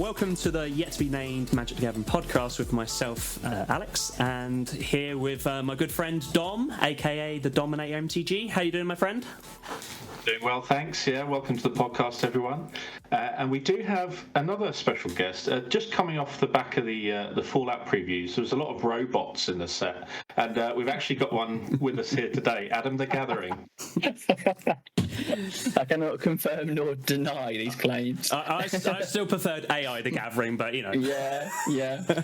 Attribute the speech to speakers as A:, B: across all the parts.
A: welcome to the yet to be named Magic the Gathering podcast with myself, Alex, and here with my good friend Dom, aka the Dominator MTG. How you doing, my friend?
B: Doing well, thanks. Yeah, welcome to the podcast, everyone. And we do have another special guest, just coming off the back of the Fallout previews. There was a lot of robots in the set, and we've actually got one with us here today, Adam the Gathering.
C: I cannot confirm nor deny these claims.
A: I still preferred AI the Gathering, but you know.
C: Yeah.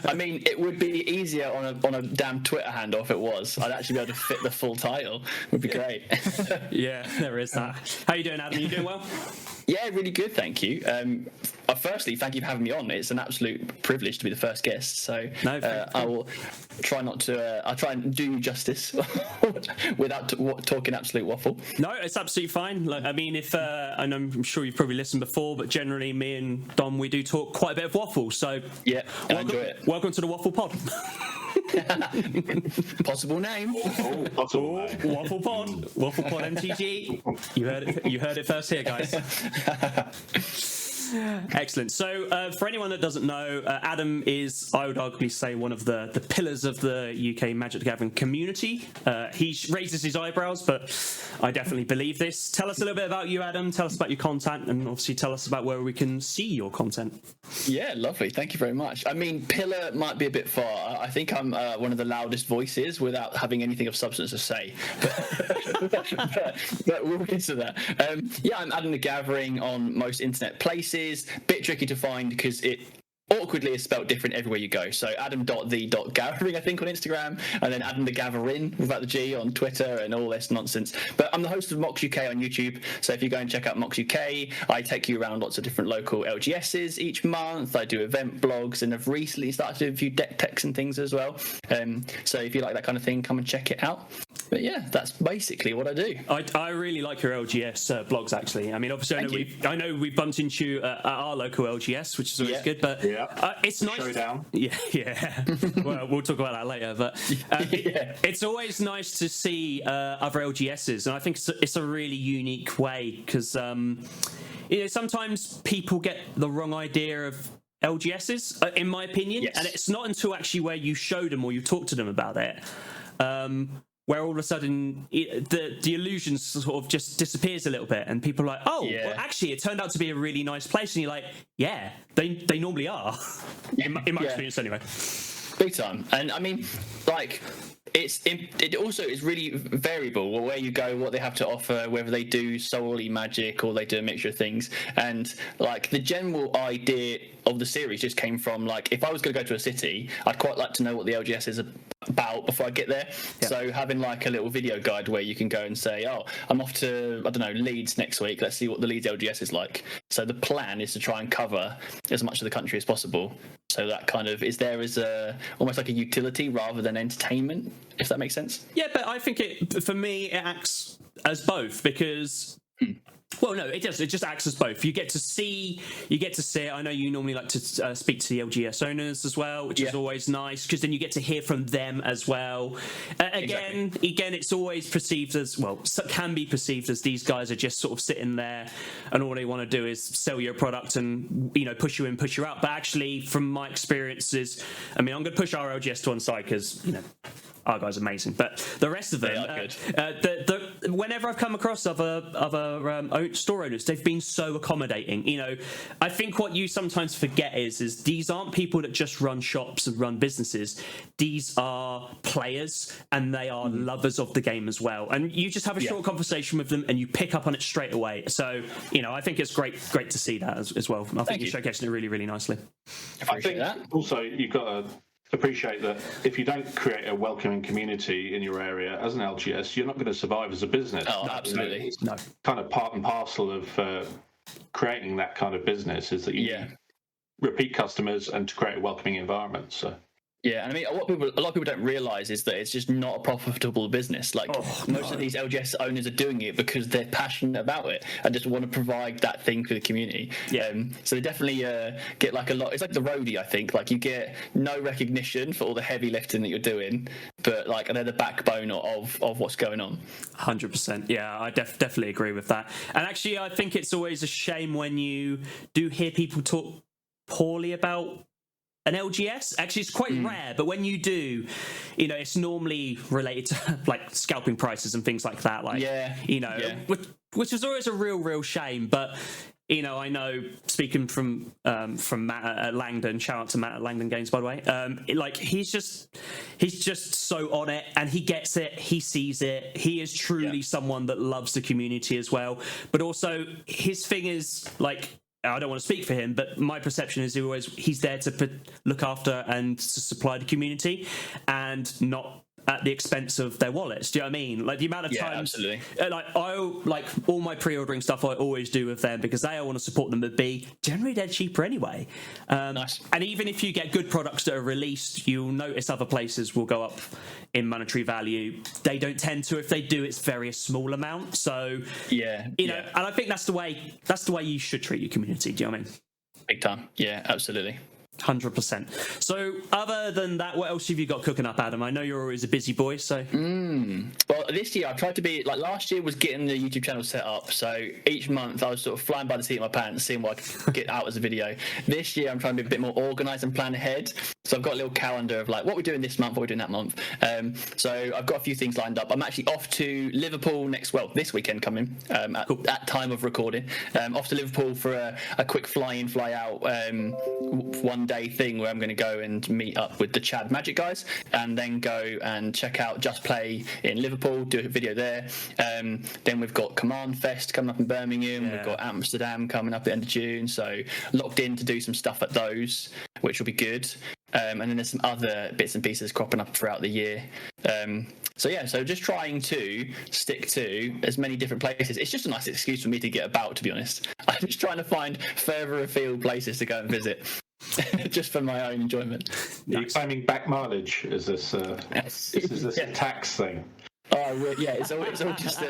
C: I mean, it would be easier on a damn Twitter handle if it was. I'd actually be able to fit the full title. It would be great.
A: Yeah, there is that. How you doing, Adam? You doing well?
C: Yeah, really good, thank you. Firstly, thank you for having me on. It's an absolute privilege to be the first guest. So I will try not to. I'll try and do you justice without talking absolute waffle.
A: No, it's absolutely fine. Like, I mean, and I'm sure you've probably listened before, but generally, me and Dom, we do talk quite a bit of waffle. So
C: yeah, I enjoy it.
A: Welcome to the Waffle Pod.
C: Possible name.
A: Waffle Pod MTG. You heard it first here, guys. Excellent. So for anyone that doesn't know, Adam is, I would arguably say, one of the pillars of the UK Magic the Gathering community. He raises his eyebrows, but I definitely believe this. Tell us a little bit about you, Adam. Tell us about your content, and obviously tell us about where we can see your content.
C: Yeah, lovely. Thank you very much. I mean, pillar might be a bit far. I think I'm one of the loudest voices without having anything of substance to say. But we'll get to that. Yeah, I'm Adam the Gathering on most internet places. Bit tricky to find because it awkwardly is spelled different everywhere you go. So adam.the.gathering, I think, on Instagram, and then Adam the Gathering without the G on Twitter and all this nonsense. But I'm the host of Mox UK on YouTube, so if you go and check out Mox UK, I take you around lots of different local LGSs each month. I do event blogs, and I've recently started to do a few deck techs and things as well. So if you like that kind of thing, come and check it out. But yeah, that's basically what I do.
A: I really like your LGS blogs, actually. I mean, obviously, I know we've bumped into you at our local LGS, which is always good, but it's nice.
B: Showdown.
A: Yeah. Well, we'll talk about that later, but it's always nice to see other LGSs, and I think it's a really unique way because sometimes people get the wrong idea of LGSs, in my opinion, and it's not until actually where you show them or you talk to them about it. Where all of a sudden the illusion sort of just disappears a little bit, and people are like, well, actually, it turned out to be a really nice place, and you're like, yeah, they normally are, in my experience anyway.
C: Big time. And I mean, like, it also is really variable where you go, what they have to offer, whether they do solely Magic or they do a mixture of things. And like the general idea of the series just came from, like, if I was going to go to a city, I'd quite like to know what the LGS is about before I get there. So having like a little video guide where you can go and say, I'm off to, I don't know, Leeds next week, let's see what the Leeds LGS is like. So the plan is to try and cover as much of the country as possible, so that kind of is there as almost like a utility rather than entertainment, if that makes sense.
A: Yeah, but I think for me it acts as both, because well, no, it does. It just acts as both. You get to see it. I know you normally like to speak to the LGS owners as well, which is always nice, because then you get to hear from them as well. Again, it's always perceived as, well, can be perceived as these guys are just sort of sitting there and all they want to do is sell your product and, push you in, push you out. But actually, from my experiences, I mean, I'm going to push our LGS to one side because, our guy's amazing, but the rest of them, whenever I've come across other store owners, they've been so accommodating. I think what you sometimes forget is these aren't people that just run shops and run businesses. These are players, and they are lovers of the game as well. And you just have a short conversation with them, and you pick up on it straight away. So, I think it's great to see that as well. I think you're showcasing it really, really nicely.
B: I think also you've got to appreciate that if you don't create a welcoming community in your area as an LGS, you're not going to survive as a business.
C: Oh, absolutely.
B: It's kind of part and parcel of creating that kind of business is that you need repeat customers and to create a welcoming environment. So.
C: Yeah, and I mean, a lot of people don't realise is that it's just not a profitable business. Like most of these LGS owners are doing it because they're passionate about it and just want to provide that thing for the community. So they definitely get like a lot. It's like the roadie, I think. Like you get no recognition for all the heavy lifting that you're doing, but like they're the backbone of what's going on.
A: 100%. Yeah, I definitely agree with that. And actually, I think it's always a shame when you do hear people talk poorly about an LGS. Actually, it's quite rare, but when you do, it's normally related to like scalping prices and things like that. Like, which is always a real shame. But I know, speaking from Matt at Langdon, shout out to Matt at Langdon Games, by the way. He's just so on it, and he gets it. He sees it. He is truly someone that loves the community as well. But also, his thing is like, I don't want to speak for him, but my perception is he's there to look after and to supply the community, and not at the expense of their wallets. Do you know what I mean? Like the amount of times,
C: absolutely.
A: Like all my pre-ordering stuff, I always do with them because A, I want to support them, but B, generally they're cheaper anyway.
C: Nice.
A: And even if you get good products that are released, you'll notice other places will go up in monetary value. They don't tend to. If they do, it's very small amount. So and I think that's the way you should treat your community. Do you know what I mean?
C: Big time. Yeah, absolutely.
A: 100%. So other than that, what else have you got cooking up, Adam? I know you're always a busy boy, so
C: well, this year I tried to be like, last year was getting the YouTube channel set up, so each month I was sort of flying by the seat of my pants, seeing what I could get out as a video. This year I'm trying to be a bit more organized and plan ahead, so I've got a little calendar of like what we're doing this month, what we're doing that month. So I've got a few things lined up. I'm actually off to Liverpool this weekend coming, at time of recording. Off to Liverpool for a quick fly in, fly out one day thing where I'm going to go and meet up with the Chad Magic guys, and then go and check out Just Play in Liverpool, do a video there. Then we've got Command Fest coming up in Birmingham. We've got Amsterdam coming up at the end of June, so locked in to do some stuff at those, which will be good. And then there's some other bits and pieces cropping up throughout the year. So just trying to stick to as many different places. It's just a nice excuse for me to get about, to be honest. I'm just trying to find further afield places to go and visit. Just for my own enjoyment.
B: Are you claiming back mileage? Is this a tax thing?
C: Oh, yeah, it's all just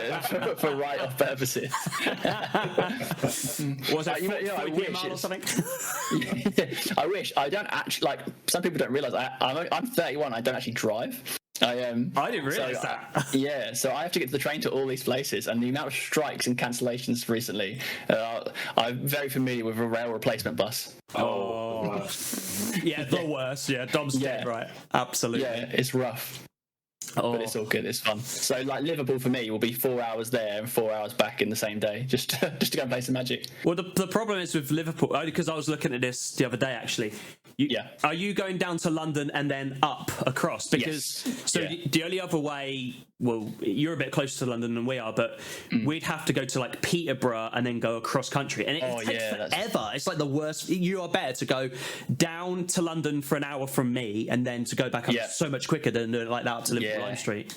C: for write-off purposes.
A: Was that
C: I wish
A: or something?
C: I wish. I don't actually, like, some people don't realise I'm 31, I don't actually drive. I
A: didn't realise that.
C: So I have to get to the train to all these places, and the amount of strikes and cancellations recently, I'm very familiar with a rail replacement bus.
A: Yeah, the worst. Yeah, Dom's dead right. Absolutely.
C: Yeah, it's rough. But it's all good. It's fun. So, like, Liverpool for me will be 4 hours there and 4 hours back in the same day, just to go and play some Magic.
A: Well, the problem is with Liverpool, because I was looking at this the other day, actually. Are you going down to London and then up across? Because the only other way, well, you're a bit closer to London than we are, but we'd have to go to like Peterborough and then go across country, and it takes forever. It's like the worst. You are better to go down to London for an hour from me, and then to go back up so much quicker than doing it like that up to Liverpool Line Street.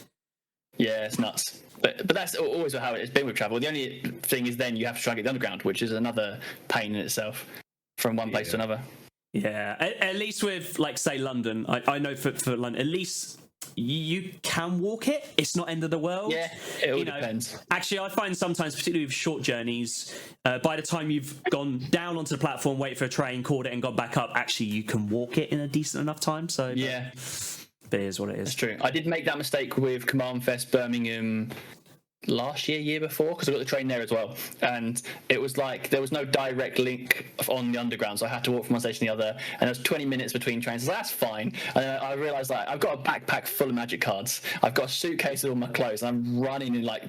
A: Yeah,
C: it's nuts. But that's always how it's been with travel. The only thing is then you have to try and get the underground, which is another pain in itself from one place to another.
A: Yeah, at least with, like, say, London, I know for London, at least you can walk it. It's not end of the world.
C: Yeah, it all depends.
A: Actually, I find sometimes, particularly with short journeys, by the time you've gone down onto the platform, wait for a train, caught it, and gone back up, actually, you can walk it in a decent enough time. So
C: yeah,
A: it is what it is.
C: That's true. I did make that mistake with Command Fest Birmingham last year before, because I got the train there as well, and it was like there was no direct link on the underground, so I had to walk from one station to the other, and there was 20 minutes between trains. So that's fine. And I realised that I've got a backpack full of Magic cards, I've got a suitcase with all my clothes, and I'm running in like,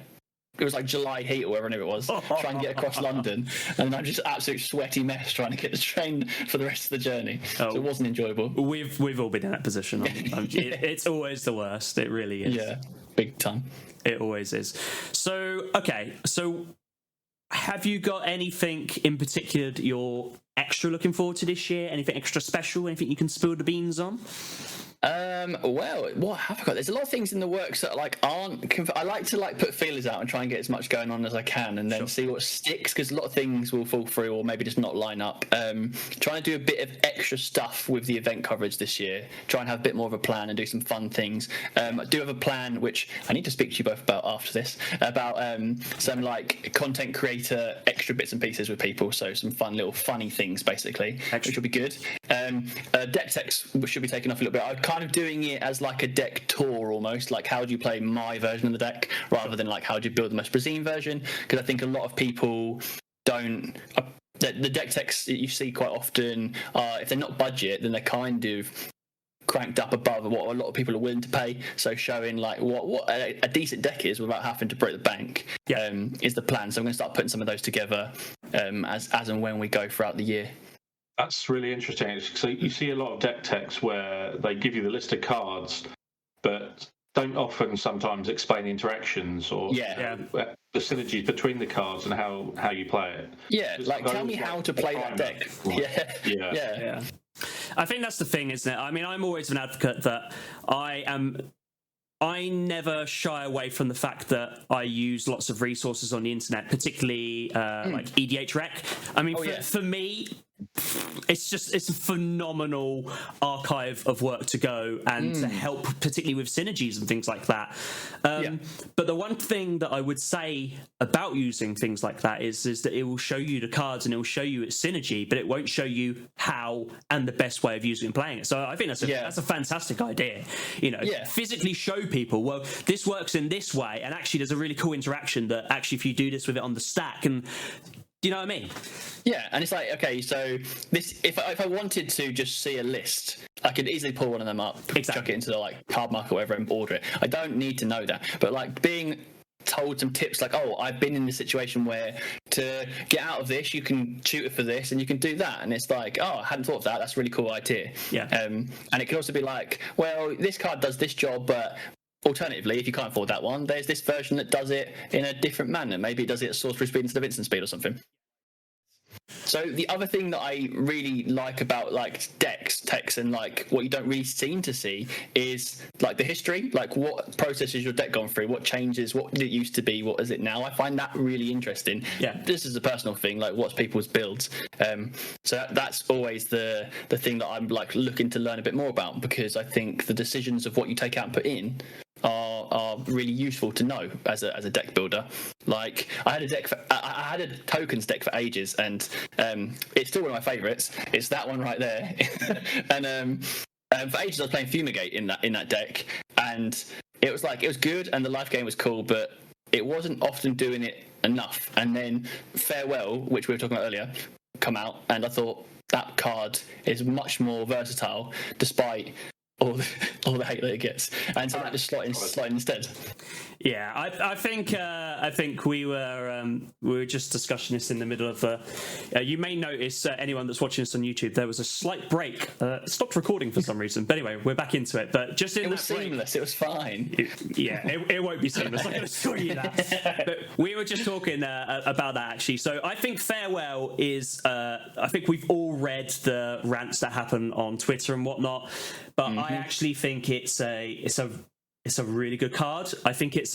C: it was like July heat or wherever it was, trying to get across London, and I'm just an absolute sweaty mess trying to get the train for the rest of the journey. So it wasn't enjoyable.
A: We've all been in that position. It's always the worst. It really is.
C: Yeah, big time.
A: It always is. So, okay. So, have you got anything in particular that you're extra looking forward to this year? Anything extra special? Anything you can spill the beans on?
C: Well, what have I got? There's a lot of things in the works that like aren't. I like to like put feelers out and try and get as much going on as I can, and then see what sticks, because a lot of things will fall through or maybe just not line up. Trying to do a bit of extra stuff with the event coverage this year. Try and have a bit more of a plan and do some fun things. I do have a plan which I need to speak to you both about after this, about some like content creator extra bits and pieces with people. So some fun little funny things basically, which will be good. Deck techs should be taken off a little bit. I'm kind of doing it as like a deck tour almost, like how do you play my version of the deck rather than like how do you build the most pristine version, because I think a lot of people don't the deck techs that you see quite often are, if they're not budget, then they're kind of cranked up above what a lot of people are willing to pay. So showing like what a decent deck is without having to break the bank is the plan. So I'm going to start putting some of those together as and when we go throughout the year.
B: That's really interesting. So you see a lot of deck techs where they give you the list of cards, but don't often sometimes explain the interactions or the synergies between the cards and how you play it.
C: Yeah, like tell me how to play that deck. Yeah.
A: I think that's the thing, isn't it? I mean, I'm always an advocate that I never shy away from the fact that I use lots of resources on the internet, particularly like EDH Rec. I mean, for me, it's a phenomenal archive of work to go and to help, particularly with synergies and things like that. But the one thing that I would say about using things like that is that it will show you the cards and it will show you its synergy, but it won't show you how and the best way of using and playing it. So I think that's a fantastic idea. Physically show people, well, this works in this way, and actually there's a really cool interaction that actually if you do this with it on the stack, and do you know what I mean? Yeah,
C: and it's like, okay, so this if I wanted to just see a list, I could easily pull one of them up, chuck it into the like card market or whatever and order it. I don't need to know that. But like being told some tips like, oh, I've been in this situation where to get out of this, you can shoot it for this and you can do that. And it's like, oh, I hadn't thought of that. That's a really cool idea.
A: Yeah.
C: And it can also be like, well, this card does this job, but alternatively, if you can't afford that one, there's this version that does it in a different manner. Maybe it does it at sorcery speed instead of instant speed or something. So the other thing that I really like about like techs and like what you don't really seem to see is like the history, like what process has your deck gone through, what changes, what did it used to be, what is it now? I find that really interesting.
A: Yeah,
C: this is a personal thing, like what's people's builds. So that's always the thing that I'm like looking to learn a bit more about, because I think the decisions of what you take out and put in are really useful to know as a deck builder. Like I had a tokens deck for ages, and it's still one of my favorites. It's that one right there. And for ages I was playing Fumigate in that deck, and it was good and the life game was cool, but it wasn't often doing it enough. And then Farewell, which we were talking about earlier, come out, and I thought that card is much more versatile despite all the hate that it gets, and so that just slot in instead.
A: Yeah, I think we were just discussing this in the middle of you may notice, anyone that's watching this on YouTube, there was a slight break. It stopped recording for some reason, but anyway, we're back into it. But just in
C: it was seamless. It was fine.
A: It won't be seamless. I can assure you that. But we were just talking about that actually. So I think Farewell is. I think we've all read the rants that happen on Twitter and whatnot, but I actually think it's a really good card. I think it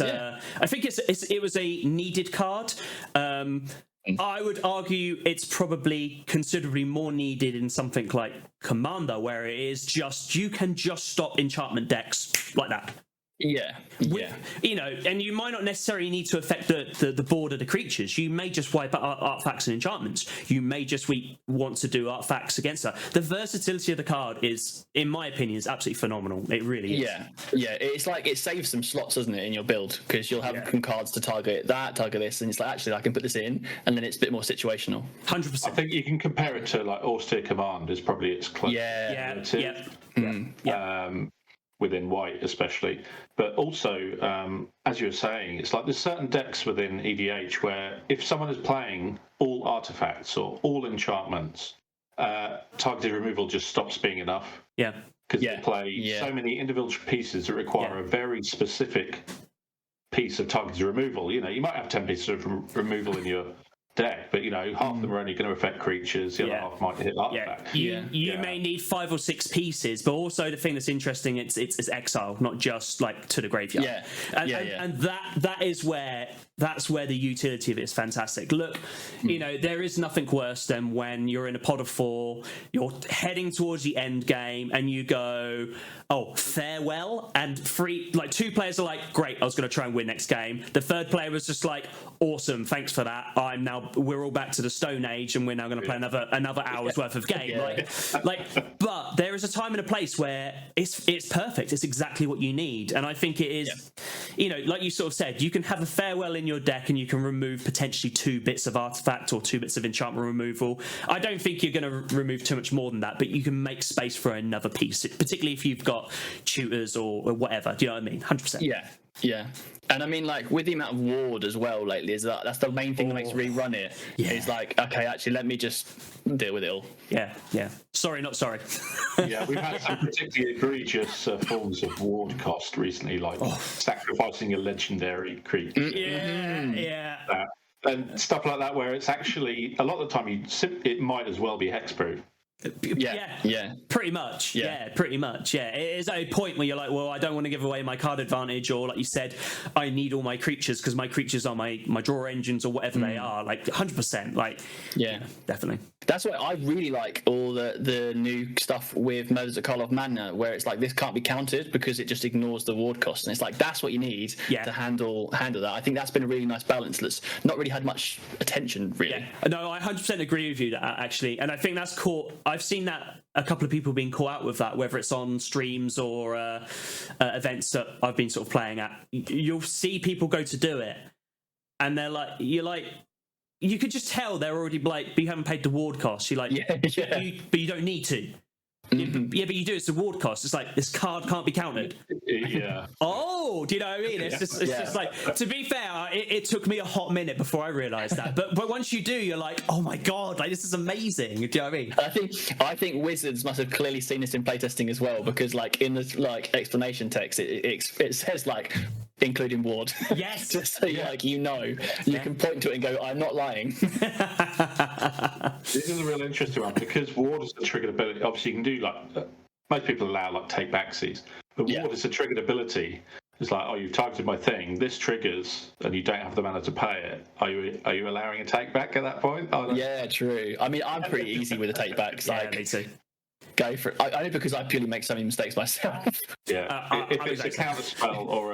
A: was a needed card. I would argue it's probably considerably more needed in something like Commander, where it is just you can just stop enchantment decks like that. And you might not necessarily need to affect the board of the creatures. You may just wipe out artifacts and enchantments. You may just want to do artifacts against that. The versatility of the card is, in my opinion, is absolutely phenomenal. It really is.
C: It's like it saves some slots, doesn't it, in your build, because you'll have some cards to target this, and it's like, actually I can put this in, and then it's a bit more situational.
A: 100%.
B: I think you can compare it to like Austere Command is probably its closest. Within white especially, but also as you were saying, it's like there's certain decks within EDH where if someone is playing all artifacts or all enchantments, targeted removal just stops being enough, because they play so many individual pieces that require a very specific piece of targeted removal. You might have 10 pieces of removal in your deck, but half of them are only going to affect creatures, the other half might hit artifact.
A: You may need 5 or 6 pieces, but also the thing that's interesting, it's exile, not just like to the graveyard. And that's where the utility of it is fantastic. Look, there is nothing worse than when you're in a pod of 4, you're heading towards the end game, and you go, oh, Farewell, and 2 players are like, great, I was going to try and win next game. The third player was just like, awesome, thanks for that. We're all back to the Stone Age, and we're now going to play another hour's worth of game. But there is a time and a place where it's perfect. It's exactly what you need, and I think it is. Like you sort of said, you can have a Farewell in your deck and you can remove potentially 2 bits of artifact or 2 bits of enchantment removal. I don't think you're going to remove too much more than that, but you can make space for another piece, particularly if you've got tutors or whatever. Do you know what I mean? 100%.
C: Yeah. And I mean, like, with the amount of ward as well lately, that's the main thing that makes rerun it.
A: Yeah.
C: It's like, okay, actually, let me just deal with it all.
A: Yeah. Sorry, not sorry.
B: Yeah, we've had some particularly egregious forms of ward cost recently, like sacrificing a legendary creature.
A: Yeah.
B: And stuff like that, where it's actually, a lot of the time, it might as well be hexproof.
C: Yeah.
A: Pretty much. Yeah, pretty much. Yeah. It is at a point where you're like, well, I don't want to give away my card advantage, or like you said, I need all my creatures because my creatures are my draw engines or whatever they are. Like 100%. Like,
C: yeah,
A: definitely.
C: That's why I really like all the new stuff with Murders at Call of Mana, where it's like this can't be countered because it just ignores the ward cost, and it's like that's what you need to handle that. I think that's been a really nice balance that's not really had much attention, really.
A: Yeah. No, I 100% agree with you actually, and I think that's caught. I've seen that a couple of people being caught out with that, whether it's on streams or events that I've been sort of playing at. You'll see people go to do it, and they're like, you could just tell they're already like, but you haven't paid the ward cost. You're like, but you don't need to. Mm-hmm. Yeah, but you do. It's the ward cost. It's like, this card can't be countered.
B: Yeah.
A: Oh, do you know what I mean? It's just like, to be fair, it took me a hot minute before I realised that. But once you do, you're like, oh my god, like this is amazing. Do you know what I mean?
C: I think Wizards must have clearly seen this in playtesting as well, because like in the explanation text, it says like, including ward.
A: Yes.
C: Just so you can point to it and go, I'm not lying.
B: This is a real interesting one, because ward is a triggered ability. Obviously, you can do like most people allow like take backsies, but ward is a triggered ability. It's like, oh, you've targeted my thing. This triggers, and you don't have the mana to pay it. Are you allowing a take back at that point?
C: Yeah, true. I mean, I'm pretty easy with the take backs.
A: Yeah, me too.
C: Go for it. Only because I purely make so many mistakes myself.
B: Yeah. If it's a counter spell or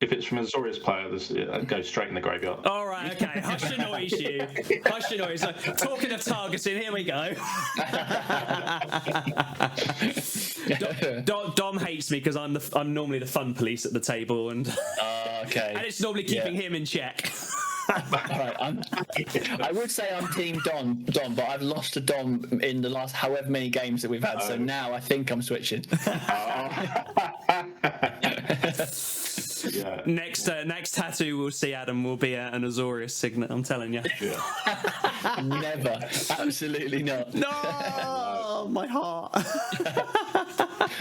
B: if it's from a Azorius player, it goes straight in the graveyard.
A: All right, okay. Hush noise, you. Hush noise. So, talking of targeting, here we go. Dom hates me because I'm normally the fun police at the table, and
C: okay.
A: And it's normally keeping him in check.
C: Right, I would say I'm team Dom, but I've lost to Dom in the last however many games that we've had, so now I think I'm switching.
B: Yeah.
A: Next tattoo we'll see Adam will be an Azorius signet, I'm telling you.
B: Yeah.
C: Never. Absolutely not.
A: No, my heart.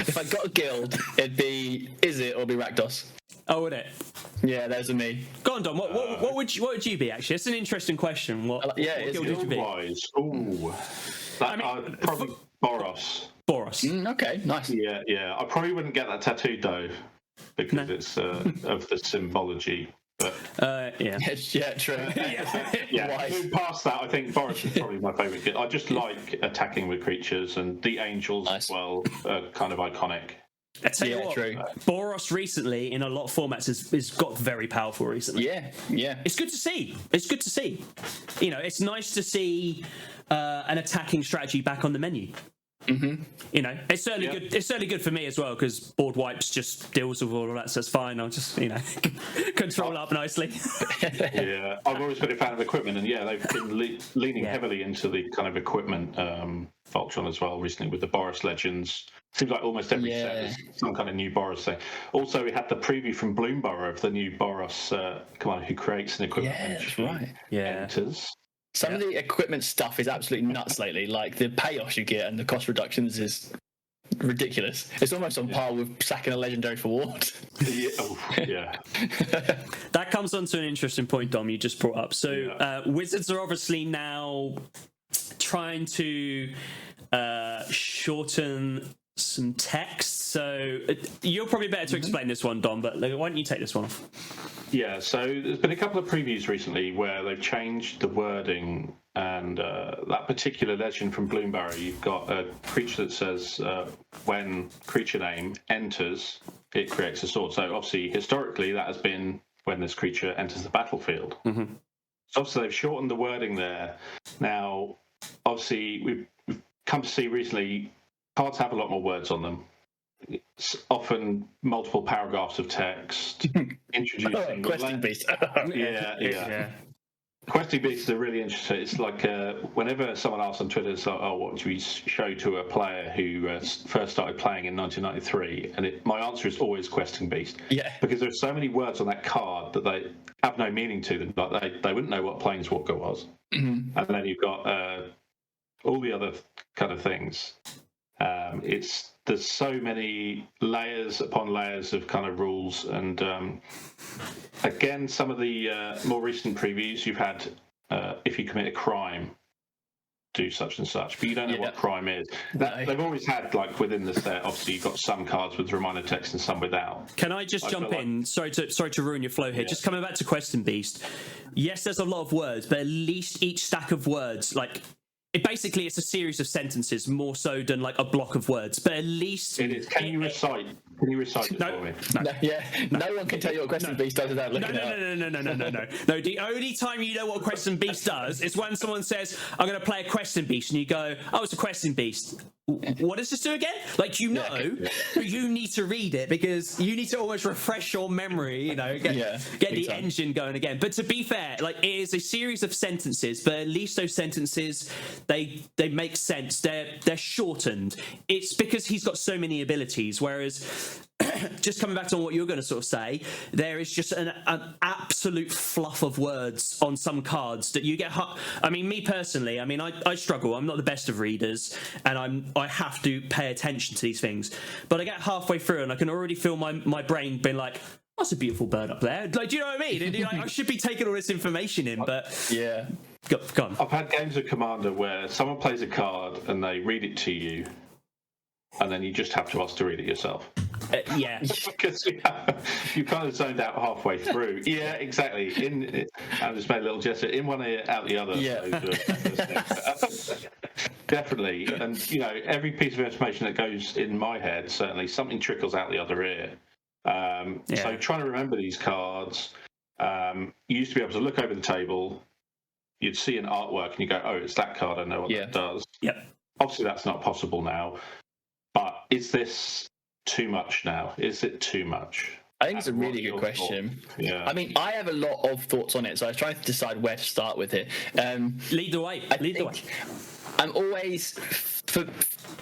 C: If I got a guild, it'd be Izzet or be Rakdos.
A: Oh, would it?
C: Yeah, those are me.
A: Go on, Dom. What would you be? Actually, it's an interesting question. What guild would you be?
B: Ooh, probably Boros.
A: Boros.
C: Okay, nice.
B: Yeah. I probably wouldn't get that tattooed though, because it's of the symbology. But
A: yeah,
C: true.
B: Moving past that, I think Boros is probably my favourite kid. I just like attacking with creatures, and the angels as well are kind of iconic.
A: I tell you what,
C: true.
A: Boros recently in a lot of formats has got very powerful recently.
C: Yeah.
A: It's good to see. You know, it's nice to see an attacking strategy back on the menu. Mm-hmm. You know, it's certainly good. It's certainly good for me as well, because board wipes just deals with all of that, so it's fine. I'll just control up nicely.
B: Yeah, I've always been a fan of equipment, and they've been leaning heavily into the kind of equipment Voltron as well recently with the Boros Legends. Seems like almost every set is some kind of new Boros thing. Also, we had the preview from Bloomborough of the new Boros commander who creates an equipment.
C: Yeah, that's right.
B: Enters.
C: Some of the equipment stuff is absolutely nuts lately. Like the payoffs you get and the cost reductions is ridiculous. It's almost on par with sacking a legendary for ward.
B: Yeah.
A: That comes on to an interesting point, Dom, you just brought up. So Wizards are obviously now trying to shorten some text. So you're probably better to explain this one, Dom, but why don't you take this one off?
B: Yeah, so there's been a couple of previews recently where they've changed the wording, and that particular legend from Bloomborough, you've got a creature that says when creature name enters, it creates a sword. So obviously, historically, that has been when this creature enters the battlefield. Mm-hmm. So obviously, they've shortened the wording there. Now, obviously, we've come to see recently, cards have a lot more words on them. it's often multiple paragraphs of text introducing
C: Questing Beast.
B: yeah. Questing Beasts are really interesting. It's like whenever someone asks on Twitter, it's like, "Oh, what do we show to a player who first started playing in 1993?" And my answer is always Questing Beast.
C: Yeah.
B: Because there's so many words on that card that they have no meaning to them. Like they wouldn't know what Planeswalker was.
C: Mm-hmm.
B: And then you've got all the other kind of things. There's so many layers upon layers of kind of rules, and again, some of the more recent previews you've had, if you commit a crime, do such and such, but you don't know what crime is. They've always had, like, within the set, obviously you've got some cards with reminder text and some without.
A: Can I just jump in? Sorry to ruin your flow here. Just coming back to Questing Beast. Yes, there's a lot of words, but at least each stack of words, like, basically it's a series of sentences more so than like a block of words, but at least
B: it is. Can you recite it for me?
C: No one can tell you what Questing Beast does without looking it up.
A: No, the only time you know what Questing Beast does is when someone says, "I'm going to play a Questing Beast," and you go, "Oh, it's a Questing Beast." What does this do again? Like, but you need to read it because you need to almost refresh your memory, get the engine going again. But to be fair, like, it is a series of sentences, but at least those sentences, they make sense. They're shortened. It's because he's got so many abilities, whereas just coming back to what you're going to sort of say, there is just an absolute fluff of words on some cards that you get. I mean, me personally, I struggle. I'm not the best of readers, and I have to pay attention to these things. But I get halfway through, and I can already feel my brain being like, "That's a beautiful bird up there." Like, do you know what I mean? And, I should be taking all this information in, but
C: yeah.
A: Go on.
B: I've had games of Commander where someone plays a card and they read it to you, and then you just have to ask to read it yourself.
A: Yeah,
B: because you kind of zoned out halfway through. Yeah, exactly. I just made a little gesture. In one ear, out the other.
C: Yeah.
B: Definitely. And every piece of information that goes in my head, certainly something trickles out the other ear. So trying to remember these cards, you used to be able to look over the table, you'd see an artwork, and you go, "Oh, it's that card. I know what that does."
A: Yep.
B: Obviously, that's not possible now. But is this too much now? Is it too much?
C: I think it's a really good question.
B: Yeah.
C: I mean, I have a lot of thoughts on it, so I was trying to decide where to start with it.
A: Lead the way.
C: I'm always,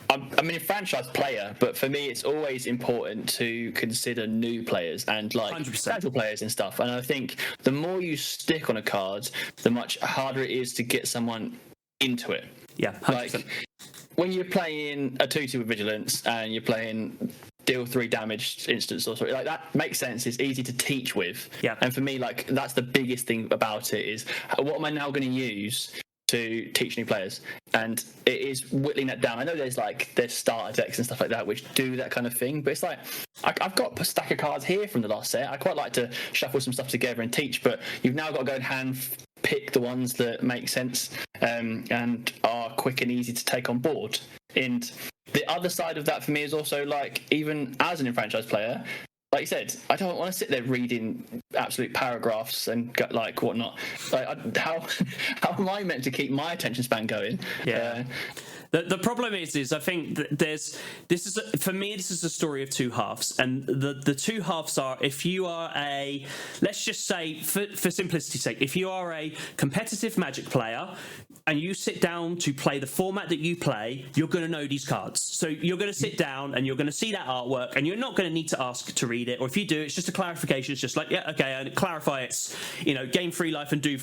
C: I'm a franchise player, but for me, it's always important to consider new players and like
A: 100%.
C: casual players and stuff. And I think the more you stick on a card, the much harder it is to get someone into it.
A: Yeah, 100%.
C: Like when you're playing a 2/2 with Vigilance and you're playing deal 3 damage instant sorcery, like that makes sense. It's easy to teach with.
A: Yeah.
C: And for me, like that's the biggest thing about it is what am I now going to use to teach new players, and it is whittling that down. I know there's starter decks and stuff like that which do that kind of thing, but it's like I've got a stack of cards here from the last set. I quite like to shuffle some stuff together and teach, but you've now got to go and hand pick the ones that make sense and are quick and easy to take on board. And the other side of that for me is also, like, even as an enfranchised player, like you said, I don't want to sit there reading absolute paragraphs and like whatnot. Like, how am I meant to keep my attention span going?
A: Yeah. The problem is I think that for me this is a story of two halves, and the two halves are, if you are let's just say for simplicity's sake, if you are a competitive Magic player and you sit down to play the format that you play, you're going to know these cards. So you're going to sit down and you're going to see that artwork, and you're not going to need to ask to read it, or if you do, it's just a clarification. It's just like, yeah, okay, and clarify it's, gain 3 life and do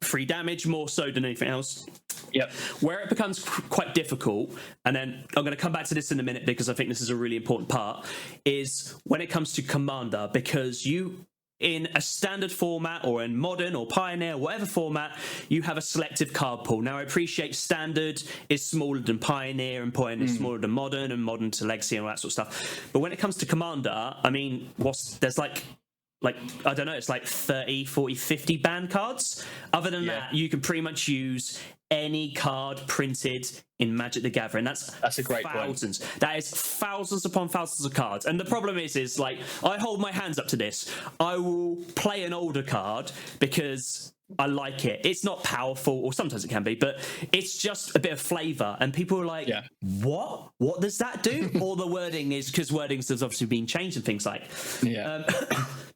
A: 3 damage more so than anything else.
C: Yep.
A: Where it becomes quite difficult, and then I'm going to come back to this in a minute because I think this is a really important part, is when it comes to Commander, because you, in a standard format or in Modern or Pioneer, whatever format, you have a selective card pool. Now, I appreciate Standard is smaller than Pioneer, and Pioneer is smaller than Modern, and Modern to Legacy and all that sort of stuff. But when it comes to Commander, I mean, there's like I don't know, it's like 30, 40, 50 banned cards. Other than that, you can pretty much use any card printed in Magic the Gathering. That's
C: a great
A: thousands.
C: point.
A: That is thousands upon thousands of cards. And the problem is like, I hold my hands up to this. I will play an older card because I like it. It's not powerful, or sometimes it can be, but it's just a bit of flavour. And people are like, what? What does that do? All the wording is, because wordings has obviously been changed and things like.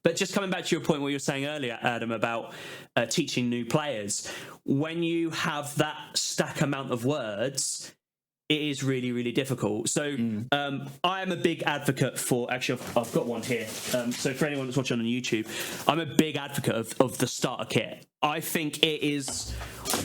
A: But just coming back to your point, what you were saying earlier, Adam, about teaching new players, when you have that stack amount of words, it is really, really difficult. So I am a big advocate for, actually, I've got one here. So for anyone that's watching on YouTube, I'm a big advocate of the starter kit. I think it is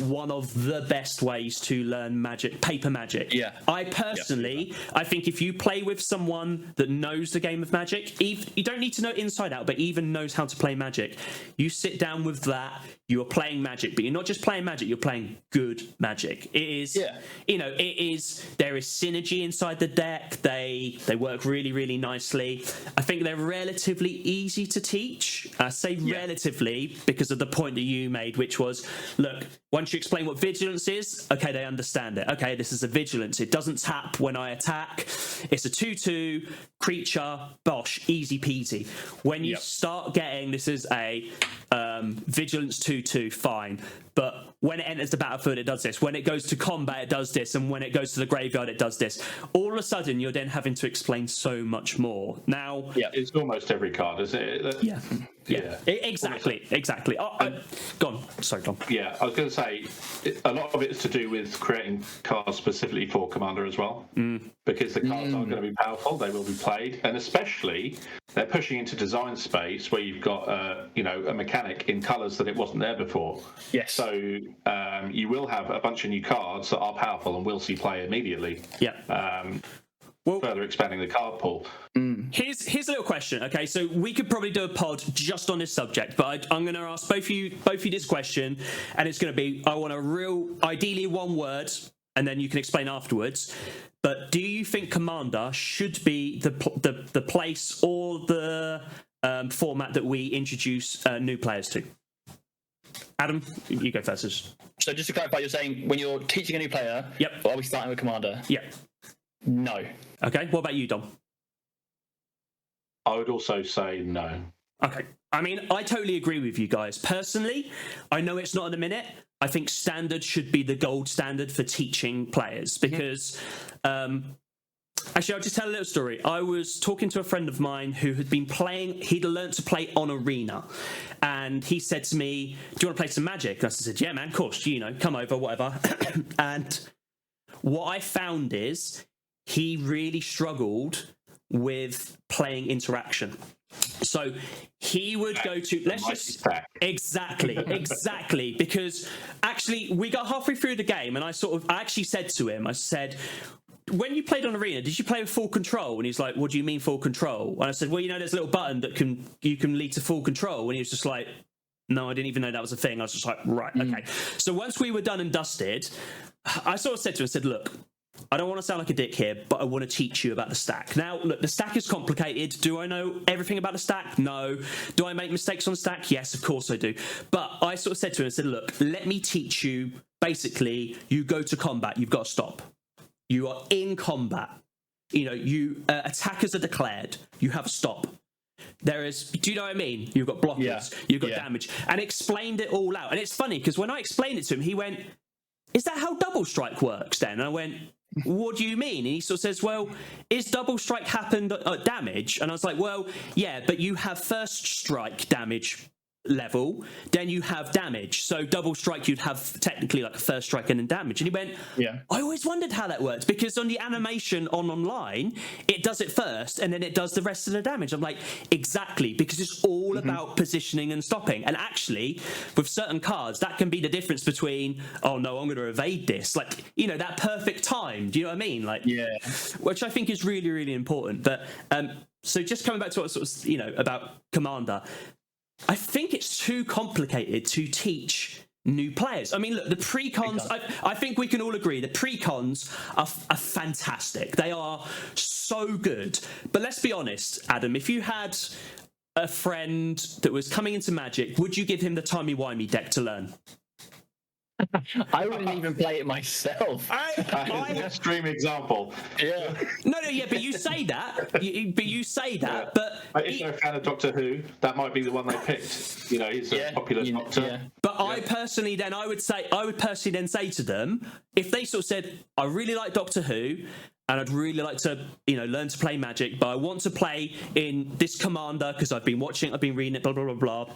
A: one of the best ways to learn magic, paper magic. Yeah. I personally, I think if you play with someone that knows the game of Magic, you don't need to know inside out, but even knows how to play Magic, you sit down with that, you are playing Magic, but you're not just playing Magic, you're playing good Magic. It is, you know, it is, there is synergy inside the deck. They work really, really nicely. I think they're relatively easy to teach. I say relatively because of the point that you made, which was, look, once you explain what vigilance is, okay, they understand it. Okay, this is a vigilance. It doesn't tap when I attack. It's a 2/2 creature, bosh, easy peasy. When you start getting, this is a vigilance 2/2, fine. But when it enters the battlefield, it does this. When it goes to combat, it does this. And when it goes to the graveyard, it does this. All of a sudden, you're then having to explain so much more. Now,
B: it's almost every card, isn't it?
A: Exactly. Go on. Sorry, Tom.
B: Yeah, I was going to say, a lot of it is to do with creating cards specifically for Commander as well. Because the cards are going to be powerful, they will be played, and especially they're pushing into design space where you've got a mechanic in colours that it wasn't there before.
A: Yes.
B: So you will have a bunch of new cards that are powerful and will see play immediately. Further expanding the card pool.
A: Here's a little question. Okay, so we could probably do a pod just on this subject, but I'm going to ask both of you this question, and it's going to be, I want ideally one word, and then you can explain afterwards. But do you think Commander should be the place or the format that we introduce new players to? Adam, you go first.
C: So just to clarify, you're saying when you're teaching a new player, are we starting with Commander? No.
A: Okay, what about you, Dom?
B: I would also say no.
A: Okay. I mean, I totally agree with you guys. Personally, I know it's not in a minute. I think standard should be the gold standard for teaching players because... Actually, I'll just tell a little story. I was talking to a friend of mine who had been playing, he'd learned to play on Arena. And he said to me, do you want to play some Magic? And I said, yeah, man, of course, come over, whatever. And what I found is he really struggled with playing interaction. So he would go to exactly because actually we got halfway through the game and I actually said to him, I said, when you played on Arena, did you play with full control? And he's like, what do you mean full control? And I said, well, there's a little button that you can lead to full control. And he was just like, no, I didn't even know that was a thing. I was just like, right, okay. So once we were done and dusted, I sort of said to him, I said, look, I don't want to sound like a dick here, but I want to teach you about the stack. Now, look, the stack is complicated. Do I know everything about the stack? No. Do I make mistakes on the stack? Yes, of course I do. But I sort of said to him, I said, look, let me teach you. Basically, you go to combat, you've got to stop. You are in combat. Attackers are declared. You have a stop. There is, do you know what I mean? You've got blockers, you've got damage. And explained it all out. And it's funny, because when I explained it to him, he went, is that how double strike works then? And I went, what do you mean? And he sort of says, well, is double strike happened at damage? And I was like, well, yeah, but you have first strike damage level, then you have damage. So double strike, you'd have technically like a first strike and then damage. And he went, I always wondered how that works because on the animation online, it does it first and then it does the rest of the damage. I'm like, exactly, because it's all about positioning and stopping. And actually, with certain cards, that can be the difference between, oh no, I'm going to evade this. Like, that perfect time. Do you know what I mean? Like, which I think is really, really important. But so just coming back to what sort of, about Commander, I think it's too complicated to teach new players. I mean, look, the pre-cons, I think we can all agree the pre-cons are fantastic. They are so good. But let's be honest, Adam, if you had a friend that was coming into Magic, would you give him the timey-wimey deck to learn?
C: I wouldn't even play it myself.
B: An extreme example.
C: Yeah.
A: No, but you say that. But
B: if they're a fan of Doctor Who, that might be the one they picked. He's a popular Doctor.
C: Yeah.
A: But I would personally then say to them, if they sort of said, I really like Doctor Who, and I'd really like to, learn to play Magic, but I want to play in this commander because I've been watching, I've been reading it, blah, blah, blah, blah.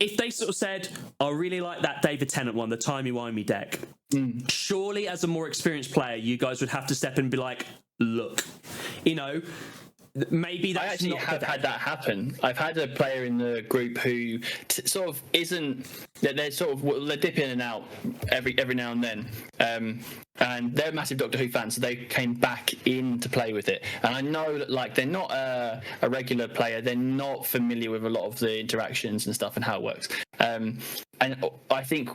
A: If they sort of said, I really like that David Tennant one, the timey-wimey deck, surely as a more experienced player, you guys would have to step in and be like, look, maybe that's
C: I actually
A: not
C: have had that happen. I've had a player in the group who sort of isn't. They're sort of they dip in and out every now and then, and they're massive Doctor Who fans, so they came back in to play with it. And I know that they're not a regular player. They're not familiar with a lot of the interactions and stuff and how it works. And I think,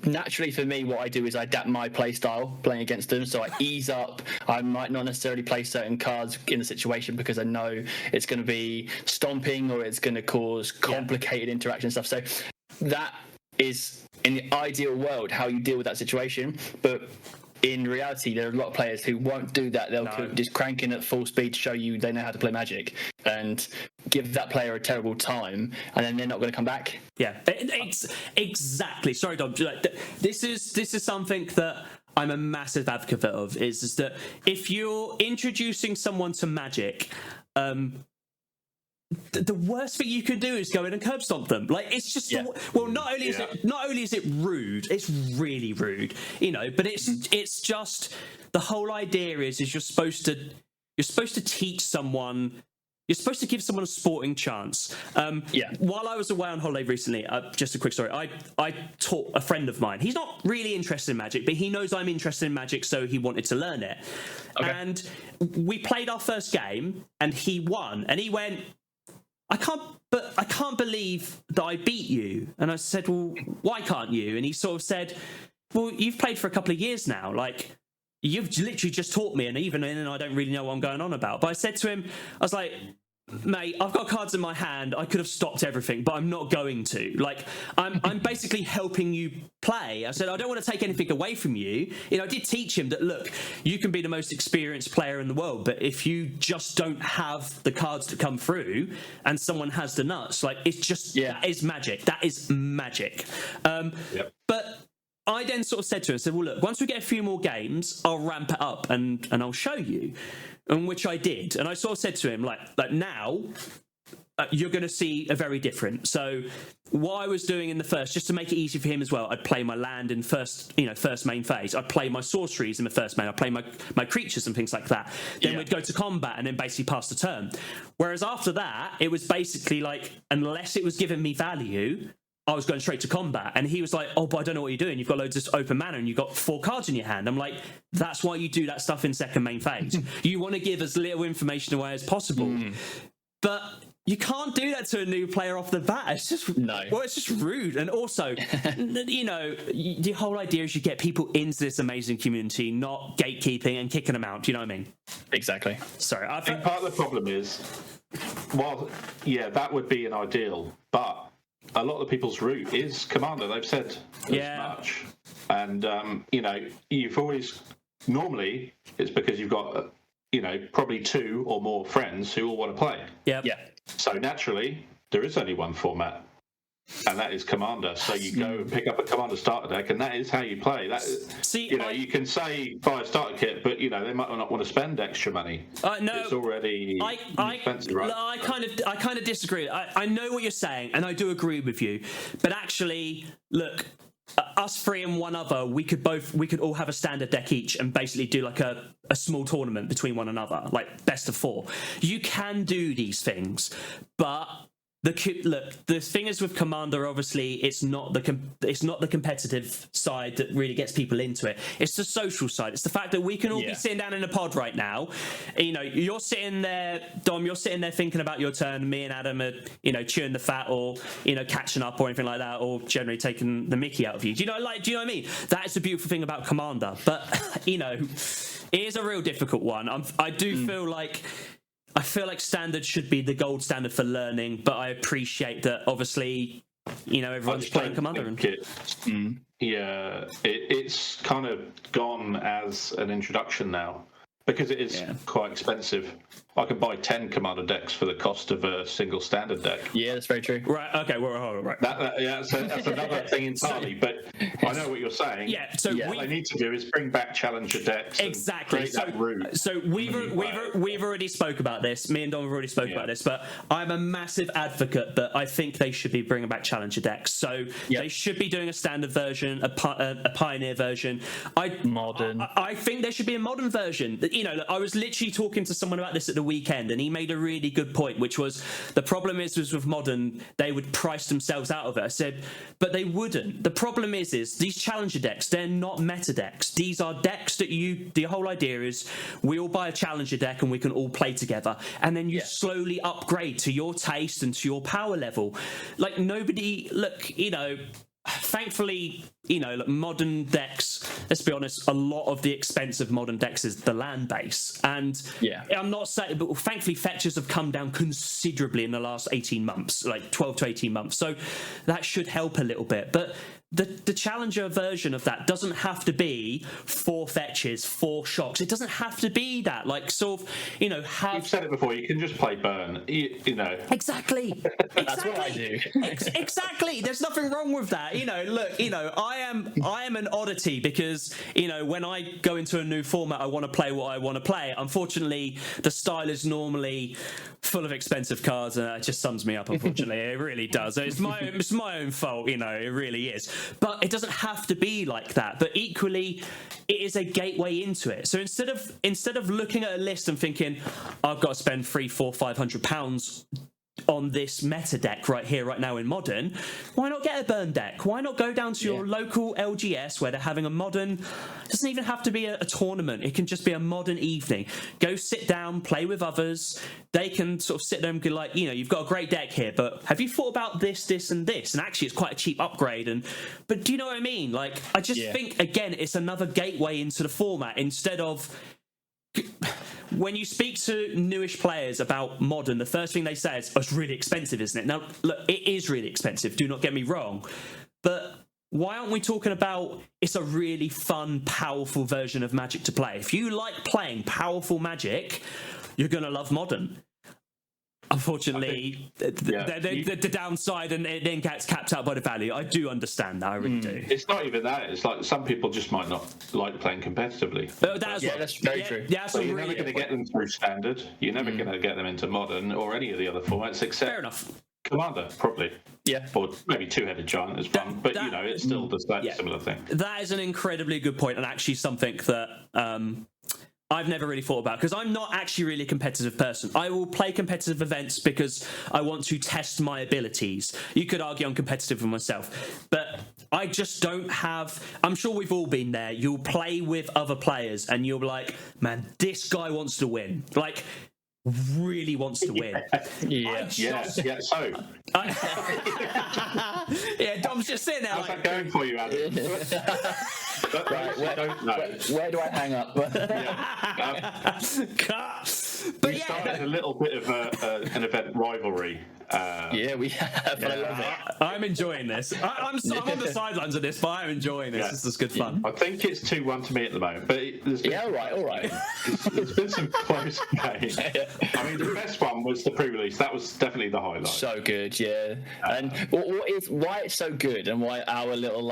C: naturally for me, what I do is I adapt my play style playing against them, so I ease up. I might not necessarily play certain cards in the situation because I know it's going to be stomping or it's going to cause complicated interaction stuff. So that is, in the ideal world, how you deal with that situation. But in reality, there are a lot of players who won't do that. They'll just crank in at full speed to show you they know how to play Magic and give that player a terrible time, and then they're not going to come back.
A: Yeah, it's exactly. Sorry, Dom. This is something that I'm a massive advocate of. Is that if you're introducing someone to Magic, the worst thing you can do is go in and curb stomp them. It's just not only is it rude, it's really rude, but it's just the whole idea is you're supposed to teach someone. You're supposed to give someone a sporting chance. While I was away on holiday recently, just a quick story. I taught a friend of mine. He's not really interested in Magic, but he knows I'm interested in Magic, so he wanted to learn it. Okay. And we played our first game, and he won. And he went, I can't believe that I beat you. And I said, well, why can't you? And he sort of said, well, you've played for a couple of years now. You've literally just taught me, and even then I don't really know what I'm going on about. But I said to him, I was like, mate, I've got cards in my hand. I could have stopped everything, but I'm not going to. I'm basically helping you play. I said, I don't want to take anything away from you. I did teach him that, look, you can be the most experienced player in the world, but if you just don't have the cards to come through and someone has the nuts, it's just, that is magic. That is magic. But I then sort of said to him, I said, well, look, once we get a few more games, I'll ramp it up and I'll show you. And which I did. And I sort of said to him, now you're going to see a very different. So what I was doing in the first, just to make it easy for him as well, I'd play my land in first main phase. I'd play my sorceries in the first main. I'd play my creatures and things like that. Then we'd go to combat and then basically pass the turn. Whereas after that, it was basically unless it was giving me value, I was going straight to combat. And he was like, oh, but I don't know what you're doing. You've got loads of open mana and you've got 4 cards in your hand. I'm like, that's why you do that stuff in second main phase. You want to give as little information away as possible. But you can't do that to a new player off the bat. It's just it's just rude. And also, the whole idea is you get people into this amazing community, not gatekeeping and kicking them out. Do you know what I mean?
C: Exactly.
A: Sorry.
B: I think part of the problem is, that would be an ideal, but a lot of people's route is Commander. They've said as much. And, you've always... Normally, it's because you've got, probably 2 or more friends who all want to play.
A: Yeah.
B: So naturally, there is only one format, and that is Commander. So you go and pick up a Commander starter deck, and that is how you play. You can say buy a starter kit, but, they might not want to spend extra money.
A: No,
B: it's already expensive, right?
A: I kind of disagree. I know what you're saying, and I do agree with you. But actually, look, us 3 and one other, we could all have a standard deck each and basically do a small tournament between one another, best of 4. You can do these things, but the thing is with Commander, obviously, it's not the competitive side that really gets people into it. It's the social side. It's the fact that we can all be sitting down in a pod right now. You're sitting there, Dom. You're sitting there thinking about your turn. Me and Adam are, chewing the fat or catching up or anything like that, or generally taking the Mickey out of you. Do you know what I mean? That is the beautiful thing about Commander. But it is a real difficult one. I do feel like. I feel like standard should be the gold standard for learning, but I appreciate that obviously, everyone's playing Commander.
B: Yeah, it's kind of gone as an introduction now because it is quite expensive. I can buy 10 commander decks for the cost of a single standard deck.
C: Yeah, that's very true.
A: Right. Okay. Well, hold on. Right.
B: That's another thing entirely. But I know what you're saying.
A: Yeah. So
B: what they need to do is bring back challenger decks.
A: Exactly.
B: And that route.
A: So we've already spoke about this. Me and Don have already spoke about this. But I'm a massive advocate that I think they should be bringing back challenger decks. So they should be doing a standard version, a pioneer version.
C: Modern.
A: I think there should be a modern version. You know, I was literally talking to someone about this at the weekend, and he made a really good point, which was the problem is with modern, they would price themselves out of it. I said, but they wouldn't. The problem is these challenger decks, they're not meta decks. These are decks that the whole idea is we all buy a challenger deck and we can all play together, and then you slowly upgrade to your taste and to your power level. Like thankfully, modern decks, let's be honest, a lot of the expensive modern decks is the land base. And I'm not saying, but thankfully fetches have come down considerably in the last 18 months, like 12 to 18 months. So that should help a little bit. But the challenger version of that doesn't have to be 4 fetches, 4 shocks. It doesn't have to be that. Like, sort of, have...
B: You've said it before, you can just play burn,
A: Exactly.
C: That's what I do.
A: Exactly. There's nothing wrong with that. I am an oddity because, when I go into a new format, I want to play what I want to play. Unfortunately, the style is normally full of expensive cards, and it just sums me up, unfortunately. It really does. It's my own fault, it really is. But it doesn't have to be like that. But equally, it is a gateway into it. So instead of looking at a list and thinking, I've got to spend £300-400-500 on this meta deck right here, right now in modern, why not get a burn deck? Why not go down to your local LGS where they're having a modern, it doesn't even have to be a tournament, it can just be a modern evening. Go sit down, play with others. They can sort of sit there and be like, you've got a great deck here, but have you thought about this and this? And actually it's quite a cheap upgrade. But do you know what I mean? Like, I just think, again, it's another gateway into the format instead of... When you speak to newish players about modern, the first thing they say is, it's really expensive, isn't it? Now, look, it is really expensive, do not get me wrong. But why aren't we talking about it's a really fun, powerful version of Magic to play? If you like playing powerful Magic, you're going to love modern. Unfortunately, the downside, and it then gets capped out by the value. I do understand that, I really do.
B: It's not even that. It's like some people just might not like playing competitively.
C: That's very true.
A: Yeah,
B: so you're never going to get them through standard. You're never going to get them into modern or any of the other formats except
A: fair enough.
B: Commander, probably.
C: Yeah.
B: Or maybe two-headed giant is fun, but it's still the similar thing.
A: That is an incredibly good point, and actually something that I've never really thought about, because I'm not actually really a competitive person. I will play competitive events because I want to test my abilities. You could argue I'm competitive with myself, but I just don't have... I'm sure we've all been there. You'll play with other players and you'll be like, man, this guy wants to win. Like, really wants to win.
B: So.
A: Dom's just sitting there.
B: How's that going for you, Adam?
C: Where do I hang up?
B: We started a little bit of an event rivalry.
C: We have. I love it.
A: I'm enjoying this. I'm on the sidelines of this, but I'm enjoying this. This is good fun.
B: I think it's 2-1 to me at the moment, but
C: all right.
B: There's been some close games. I mean, the best one was the pre-release. That was definitely the highlight.
C: So good, yeah. And why it's so good, and why our little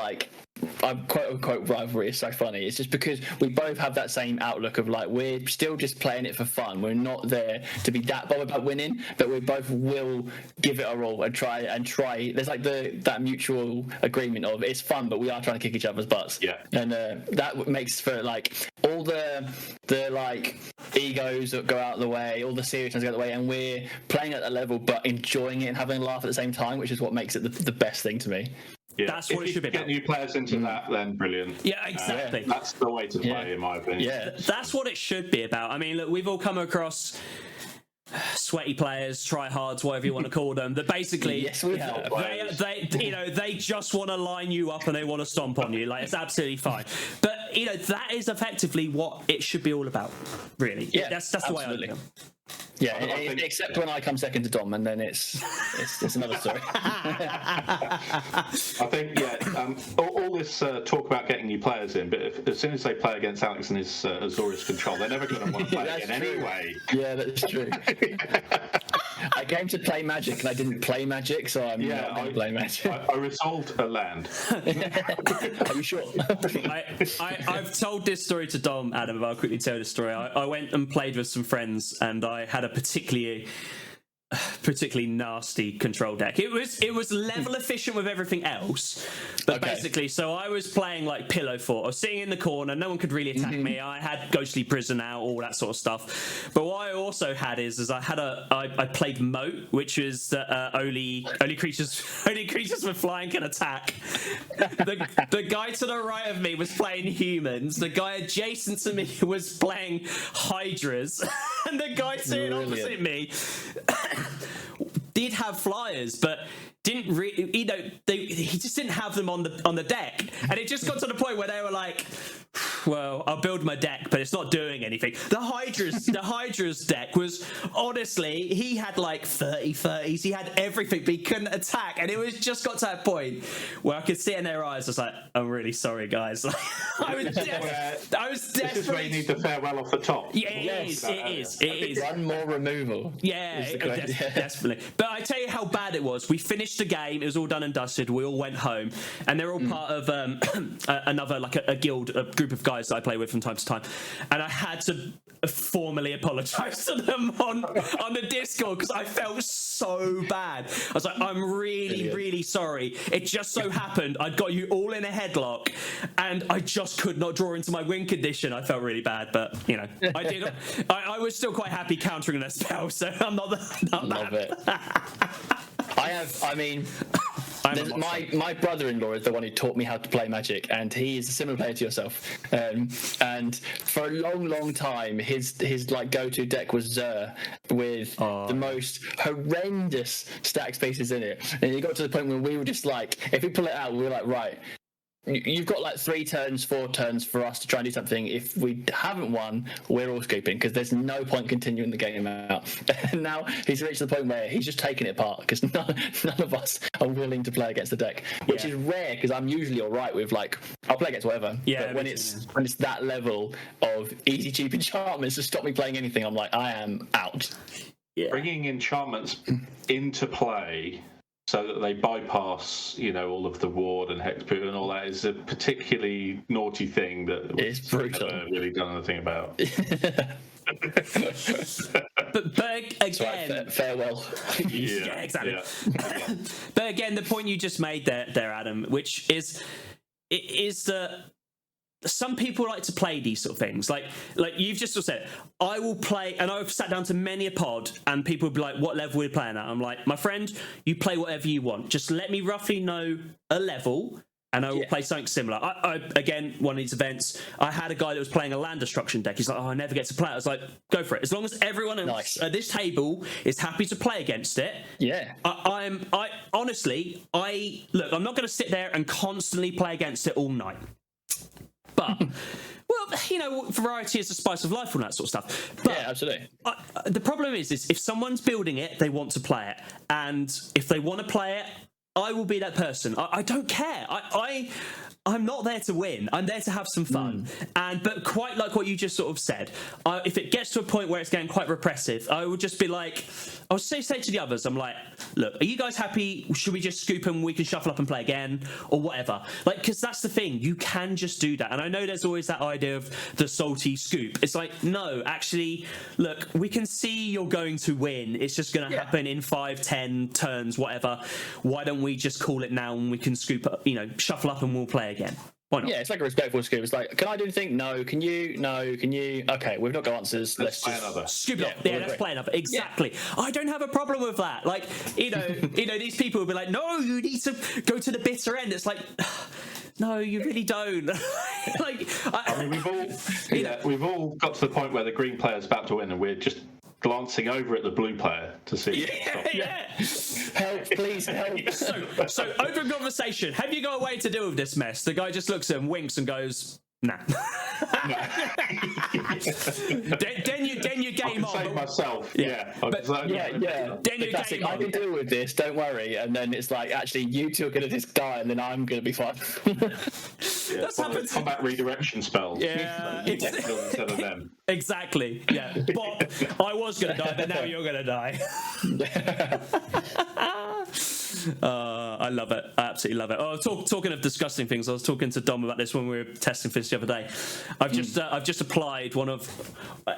C: quote unquote rivalry is so funny. It's just because we both have that same outlook of like, we're still just playing it for fun. We're not there to be that bothered about winning, but we both will give it our all and try. There's like that mutual agreement of it's fun, but we are trying to kick each other's butts.
B: Yeah.
C: And that makes for like all the like egos that go out of the way, all the seriousness go out of the way, and we're playing at that level but enjoying it and having a laugh at the same time, which is what makes it the best thing to me.
B: Yeah.
A: That's what it should be about.
B: Get new players into that, then brilliant.
A: Yeah, exactly.
B: That's the way to play, in my opinion.
C: Yeah,
A: that's what it should be about. I mean, look, we've all come across sweaty players, tryhards, whatever you want to call them, that basically
C: yes, we have.
A: they just want to line you up and they want to stomp on you. Like, it's absolutely fine. But that is effectively what it should be all about, really.
C: Yeah,
A: that's the way I look at it.
C: Yeah, except when I come second to Dom, and then it's another story.
B: I think, all this talk about getting new players in, but as soon as they play against Alex and his Azorius control, they're never going to want to play again anyway.
C: Yeah, that's true. I came to play Magic, and I didn't play Magic, so I'm not going to play Magic.
B: I resolved a land.
C: Are you sure?
A: I've told this story to Dom, Adam, but I'll quickly tell this story. I went and played with some friends, and I had a particularly nasty control deck. It was level efficient with everything else, but basically, so I was playing like pillow fort. I was sitting in the corner, no one could really attack me. I had ghostly prison out, all that sort of stuff. But what I also had is I played moat, which is only creatures with flying can attack. The guy to the right of me was playing humans. The guy adjacent to me was playing hydras, and the guy sitting opposite me did have flyers, but didn't really, he just didn't have them on the deck, and it just got to the point where they were like, well, I'll build my deck, but it's not doing anything. The Hydra's deck was, honestly, he had like 30s, he had everything, but he couldn't attack, and it was just got to that point where I could see in their eyes, I was like, I'm really sorry, guys. I was desperate.
B: This is where you need the farewell off the top.
A: Yeah, it is.
C: One more removal.
A: Yeah, definitely. But I tell you how bad it was. We finished the game, it was all done and dusted, we all went home, and they're all part of another, like a guild, a group of guys that I play with from time to time, and I had to formally apologise to them on the Discord because I felt so bad. I was like, I'm really sorry. It just so happened I'd got you all in a headlock and I just could not draw into my win condition. I felt really bad, but I did. I was still quite happy countering their spell, so I'm not
C: Love it. My brother-in-law is the one who taught me how to play Magic, and he is a similar player to yourself. And for a long time, his like go-to deck was Xur with the most horrendous stack spaces in it. And it got to the point where we were just like, if we pull it out, we were like, right, you've got like 4 turns for us to try and do something. If we haven't won, we're all scooping because there's no point continuing the game out. And now he's reached the point where he's just taking it apart because none of us are willing to play against the deck, which is rare because I'm usually all right with like, I'll play against whatever. Yeah, but when it's that level of easy cheap enchantments to stop me playing anything, I'm like, I am out.
B: Yeah. Bringing enchantments into play so that they bypass, all of the ward and hexproof and all that is a particularly naughty thing that
C: it's brutal.
B: Never really done anything about.
A: but again,
C: farewell.
A: Yeah, exactly. Yeah. But again, the point you just made there, Adam, which is that some people like to play these sort of things. Like you've just sort of said, I will play, and I've sat down to many a pod, and people will be like, what level are we playing at? I'm like, my friend, you play whatever you want. Just let me roughly know a level, and I will play something similar. I again, one of these events, I had a guy that was playing a land destruction deck. He's like, I never get to play it. I was like, go for it. As long as everyone else at this table is happy to play against it. Yeah. I'm not going to sit there and constantly play against it all night. But, variety is the spice of life and that sort of stuff. But
C: yeah, absolutely.
A: The problem is if someone's building it, they want to play it. And if they want to play it, I will be that person. I don't care. I'm not there to win. I'm there to have some fun. But quite like what you just sort of said, if it gets to a point where it's getting quite repressive, I would just be like, I'll say to the others, I'm like, look, are you guys happy? Should we just scoop and we can shuffle up and play again or whatever? Like, because that's the thing. You can just do that. And I know there's always that idea of the salty scoop. It's like, no, actually, look, we can see you're going to win. It's just going to happen in 5, 10 turns, whatever. Why don't we just call it now and we can scoop up, shuffle up and we'll play again? Why not?
C: Yeah, it's like a respectful scoop. It's like, can I do anything? No. Can you? No. Can you? Okay, we've not got answers. Let's
B: play another.
A: Scoop it up. Yeah, let's play another. Exactly. Yeah. I don't have a problem with that. Like, these people will be like, no, you need to go to the bitter end. It's like, no, you really don't.
B: We've all got to the point where the green player's about to win, and we're just glancing over at the blue player to see.
C: Help, please help.
A: So open conversation. Have you got a way to deal with this mess? The guy just looks at him, winks, and goes, Nah. then you game on.
B: Save myself.
C: Then you
A: game
C: I can deal with this. Don't worry. And then it's like, actually, you two are going to just die, and then I'm going to be fine.
A: That's happened.
B: Combat redirection spells.
A: Yeah,
B: instead of them.
A: Exactly. Yeah, Bob, I was going to die, but now you're going to die. I love it. I absolutely love it. Oh, talking of disgusting things, I was talking to Dom about this when we were testing this the other day. I've just applied one of.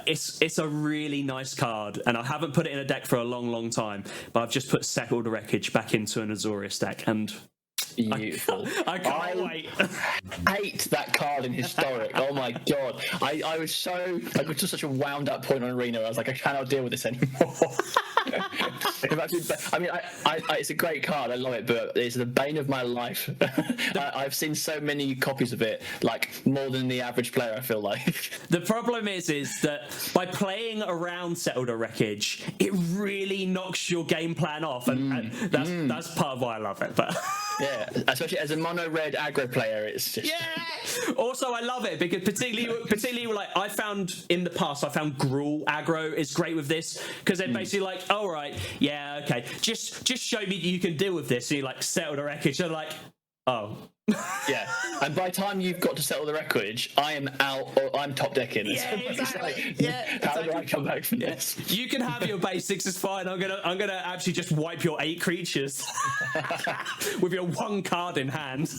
A: It's a really nice card, and I haven't put it in a deck for a long time. But I've just put Settle the Wreckage back into an Azorius deck, and
C: beautiful.
A: I can't wait.
C: Hate that card in Historic. Oh my god. I got to such a wound up point on Arena. I was like, I cannot deal with this anymore. I mean, it's a great card. I love it, but it's the bane of my life. I've seen so many copies of it, like more than the average player, I feel like.
A: The problem is that by playing around Settle the Wreckage, it really knocks your game plan off, and that's part of why I love it. But
C: yeah, especially as a mono red aggro player, it's just
A: Also, I love it because particularly like I found in the past, Gruul aggro is great with this because they're basically like, all right, yeah, okay, just show me you can deal with this. So you like Settle the Wreckage. They're like, oh.
C: Yeah, and by the time you've got to Settle the Wreckage, I am out, or I'm top decking.
A: Yeah, exactly.
C: How do I come back from this?
A: You can have your basics, it's fine. I'm gonna actually just wipe your 8 creatures with your 1 card in hand.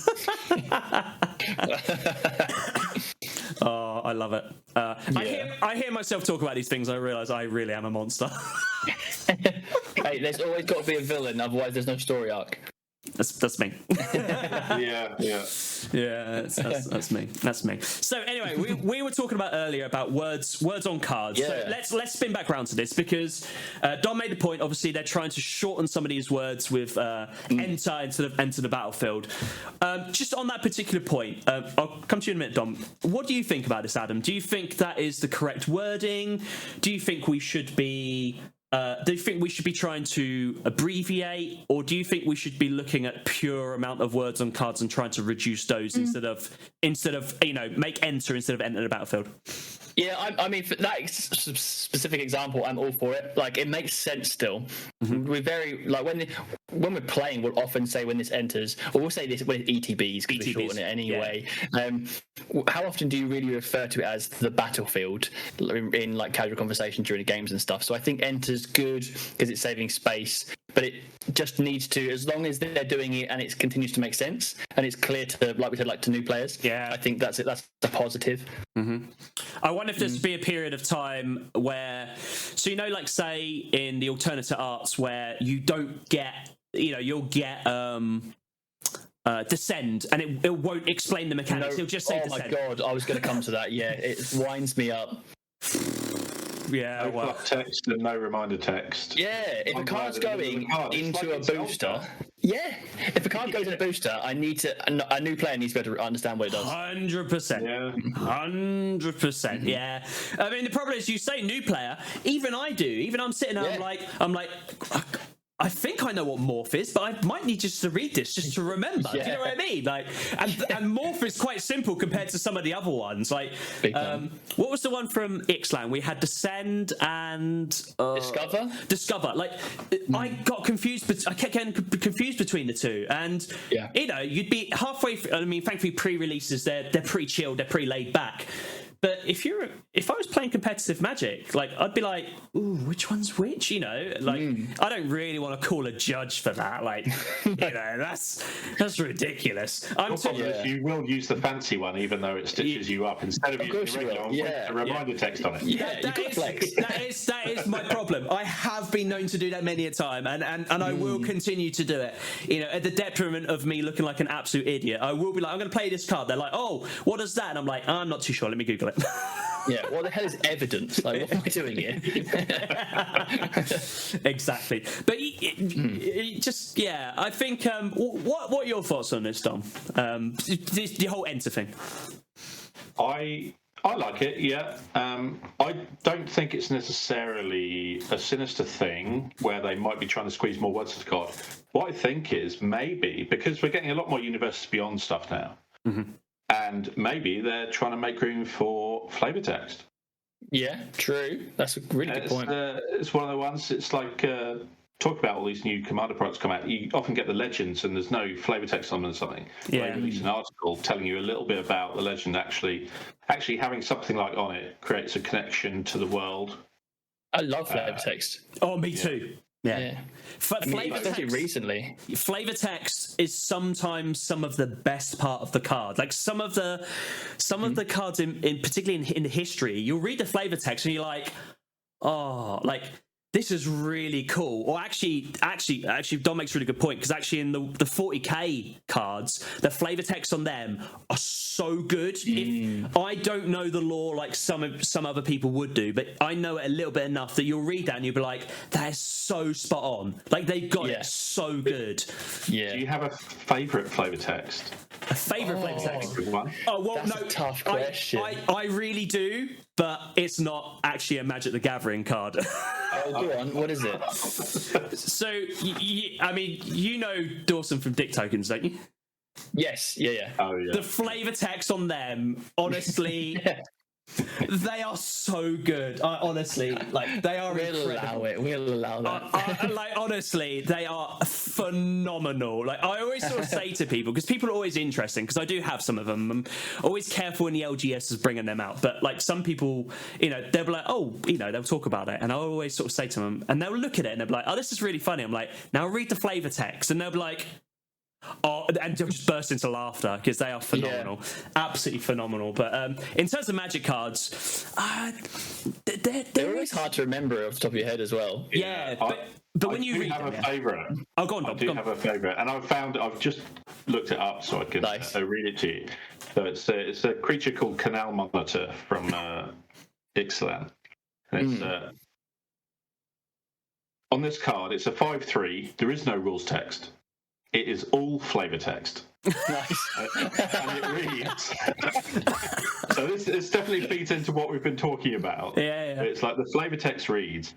A: Oh, I love it. I hear myself talk about these things. I realise I really am a monster.
C: Hey, there's always got to be a villain, otherwise there's no story arc.
A: That's me.
B: Yeah.
A: That's me. That's me. So anyway, we were talking about earlier about words on cards.
C: Yeah.
A: So let's spin back around to this because Don made the point. Obviously, they're trying to shorten some of these words with enter instead of enter the battlefield. Just on that particular point, I'll come to you in a minute, Dom. What do you think about this, Adam? Do you think that is the correct wording? Do you think we should be trying to abbreviate, or do you think we should be looking at pure amount of words on cards and trying to reduce those instead of make enter instead of enter the battlefield?
C: Yeah, I mean, for that specific example, I'm all for it. Like, it makes sense still. Mm-hmm. We're very, like, when we're playing, we'll often say when this enters, or we'll say this when it's ETBs, because we shorten it anyway. Yeah. How often do you really refer to it as the battlefield in like casual conversation during the games and stuff? So I think enter's good because it's saving space, but it just needs to, as long as they're doing it and it continues to make sense and it's clear to, like we said, like to new players. Yeah, I think that's it. That's a positive.
A: Mm-hmm. I wonder if there's to be a period of time where, so like say in the alternative arts where you don't get, you'll get descend and it won't explain the mechanics. It'll just say descend.
C: Oh my god, I was going to come to that. Yeah, it winds me up.
A: Yeah,
B: no fluff text and no reminder text.
C: Yeah, if a card's going into a booster, if a card goes in a booster, a new player needs to be able to understand what it does.
A: 100%. Yeah. 100%. Yeah. I mean, the problem is, you say new player. Even I do. Even I'm sitting there. I'm like. I think I know what morph is, but I might need just to read this just to remember. Yeah. Do you know what I mean? Like, and morph is quite simple compared to some of the other ones. Like, what was the one from Ixalan? We had descend and Discover. Like, I got confused. I kept getting confused between the two, and you'd be halfway. I mean, thankfully, pre-releases they're pretty chilled. They're pretty laid back. But if I was playing competitive Magic, like I'd be like, ooh, which one's which? I don't really want to call a judge for that. Like, that's ridiculous.
B: You will use the fancy one, even though it stitches you up instead of using the regular one with a reminder text on it.
A: Yeah, that is my problem. I have been known to do that many a time, and I will continue to do it. At the detriment of me looking like an absolute idiot. I will be like, I'm going to play this card. They're like, oh, what is that? And I'm like, I'm not too sure. Let me Google it.
C: Yeah, what the hell is evidence? Like, what am I doing here?
A: Exactly. But I think, what are your thoughts on this, Dom? The whole enter thing.
B: I like it, yeah. I don't think it's necessarily a sinister thing where they might be trying to squeeze more words to the card. What I think is maybe, because we're getting a lot more Universes Beyond stuff now, and maybe they're trying to make room for flavor text.
C: Yeah, true. That's a really good point.
B: It's one of the ones. It's like talk about all these new Commander products come out. You often get the legends, and there's no flavor text on them or something.
A: Yeah,
B: they release an article telling you a little bit about the legend. Actually having something like on it creates a connection to the world.
C: I love flavor text.
A: Oh, me too. Yeah.
C: Especially recently.
A: Flavor text is sometimes some of the best part of the card. Like some of the cards in particularly in history, you'll read the flavor text and you're like, oh, like this is really cool. Or actually, Dom makes a really good point, because actually in the 40k cards, the flavor text on them are so good. If I don't know the lore like some other people would do, but I know it a little bit enough that you'll read that and you'll be like, that is so spot on. Like they got it so good.
C: Yeah.
B: Do you have a favourite flavor text?
A: A favourite flavor text?
B: One?
A: Oh well,
C: That's
A: no.
C: a tough question.
A: I really do, but it's not actually a Magic the Gathering card.
C: Oh, go on. What is it?
A: So, I mean, you know Dawson from Dick Tokens, don't you?
C: Yes. Yeah.
B: Oh yeah.
A: The flavor text on them, honestly, they are so good. Honestly, like they are incredible.
C: We'll allow that.
A: Like honestly, they are phenomenal. Like I always sort of say to people, because people are always interesting, because I do have some of them. I'm always careful when the LGS is bringing them out, but like some people, they'll be like, oh, they'll talk about it, and I always sort of say to them, and they'll look at it and they'll be like, oh, this is really funny. I'm like, now read the flavor text, and they'll be like, oh, and they'll just burst into laughter because they are phenomenal, absolutely phenomenal. But in terms of Magic cards,
C: they're always hard to remember off the top of your head as well.
A: Yeah, but when you read
B: have
A: them,
B: a favourite.
A: Oh, go on, Dom.
B: I do have a favourite, and I've just looked it up so I can read it to you. So it's a creature called Canal Monitor from Ixalan. And it's on this card. It's a 5/3. There is no rules text. It is all flavor text.
C: Nice.
B: And it reads. So this definitely feeds into what we've been talking about.
A: Yeah.
B: It's like the flavor text reads: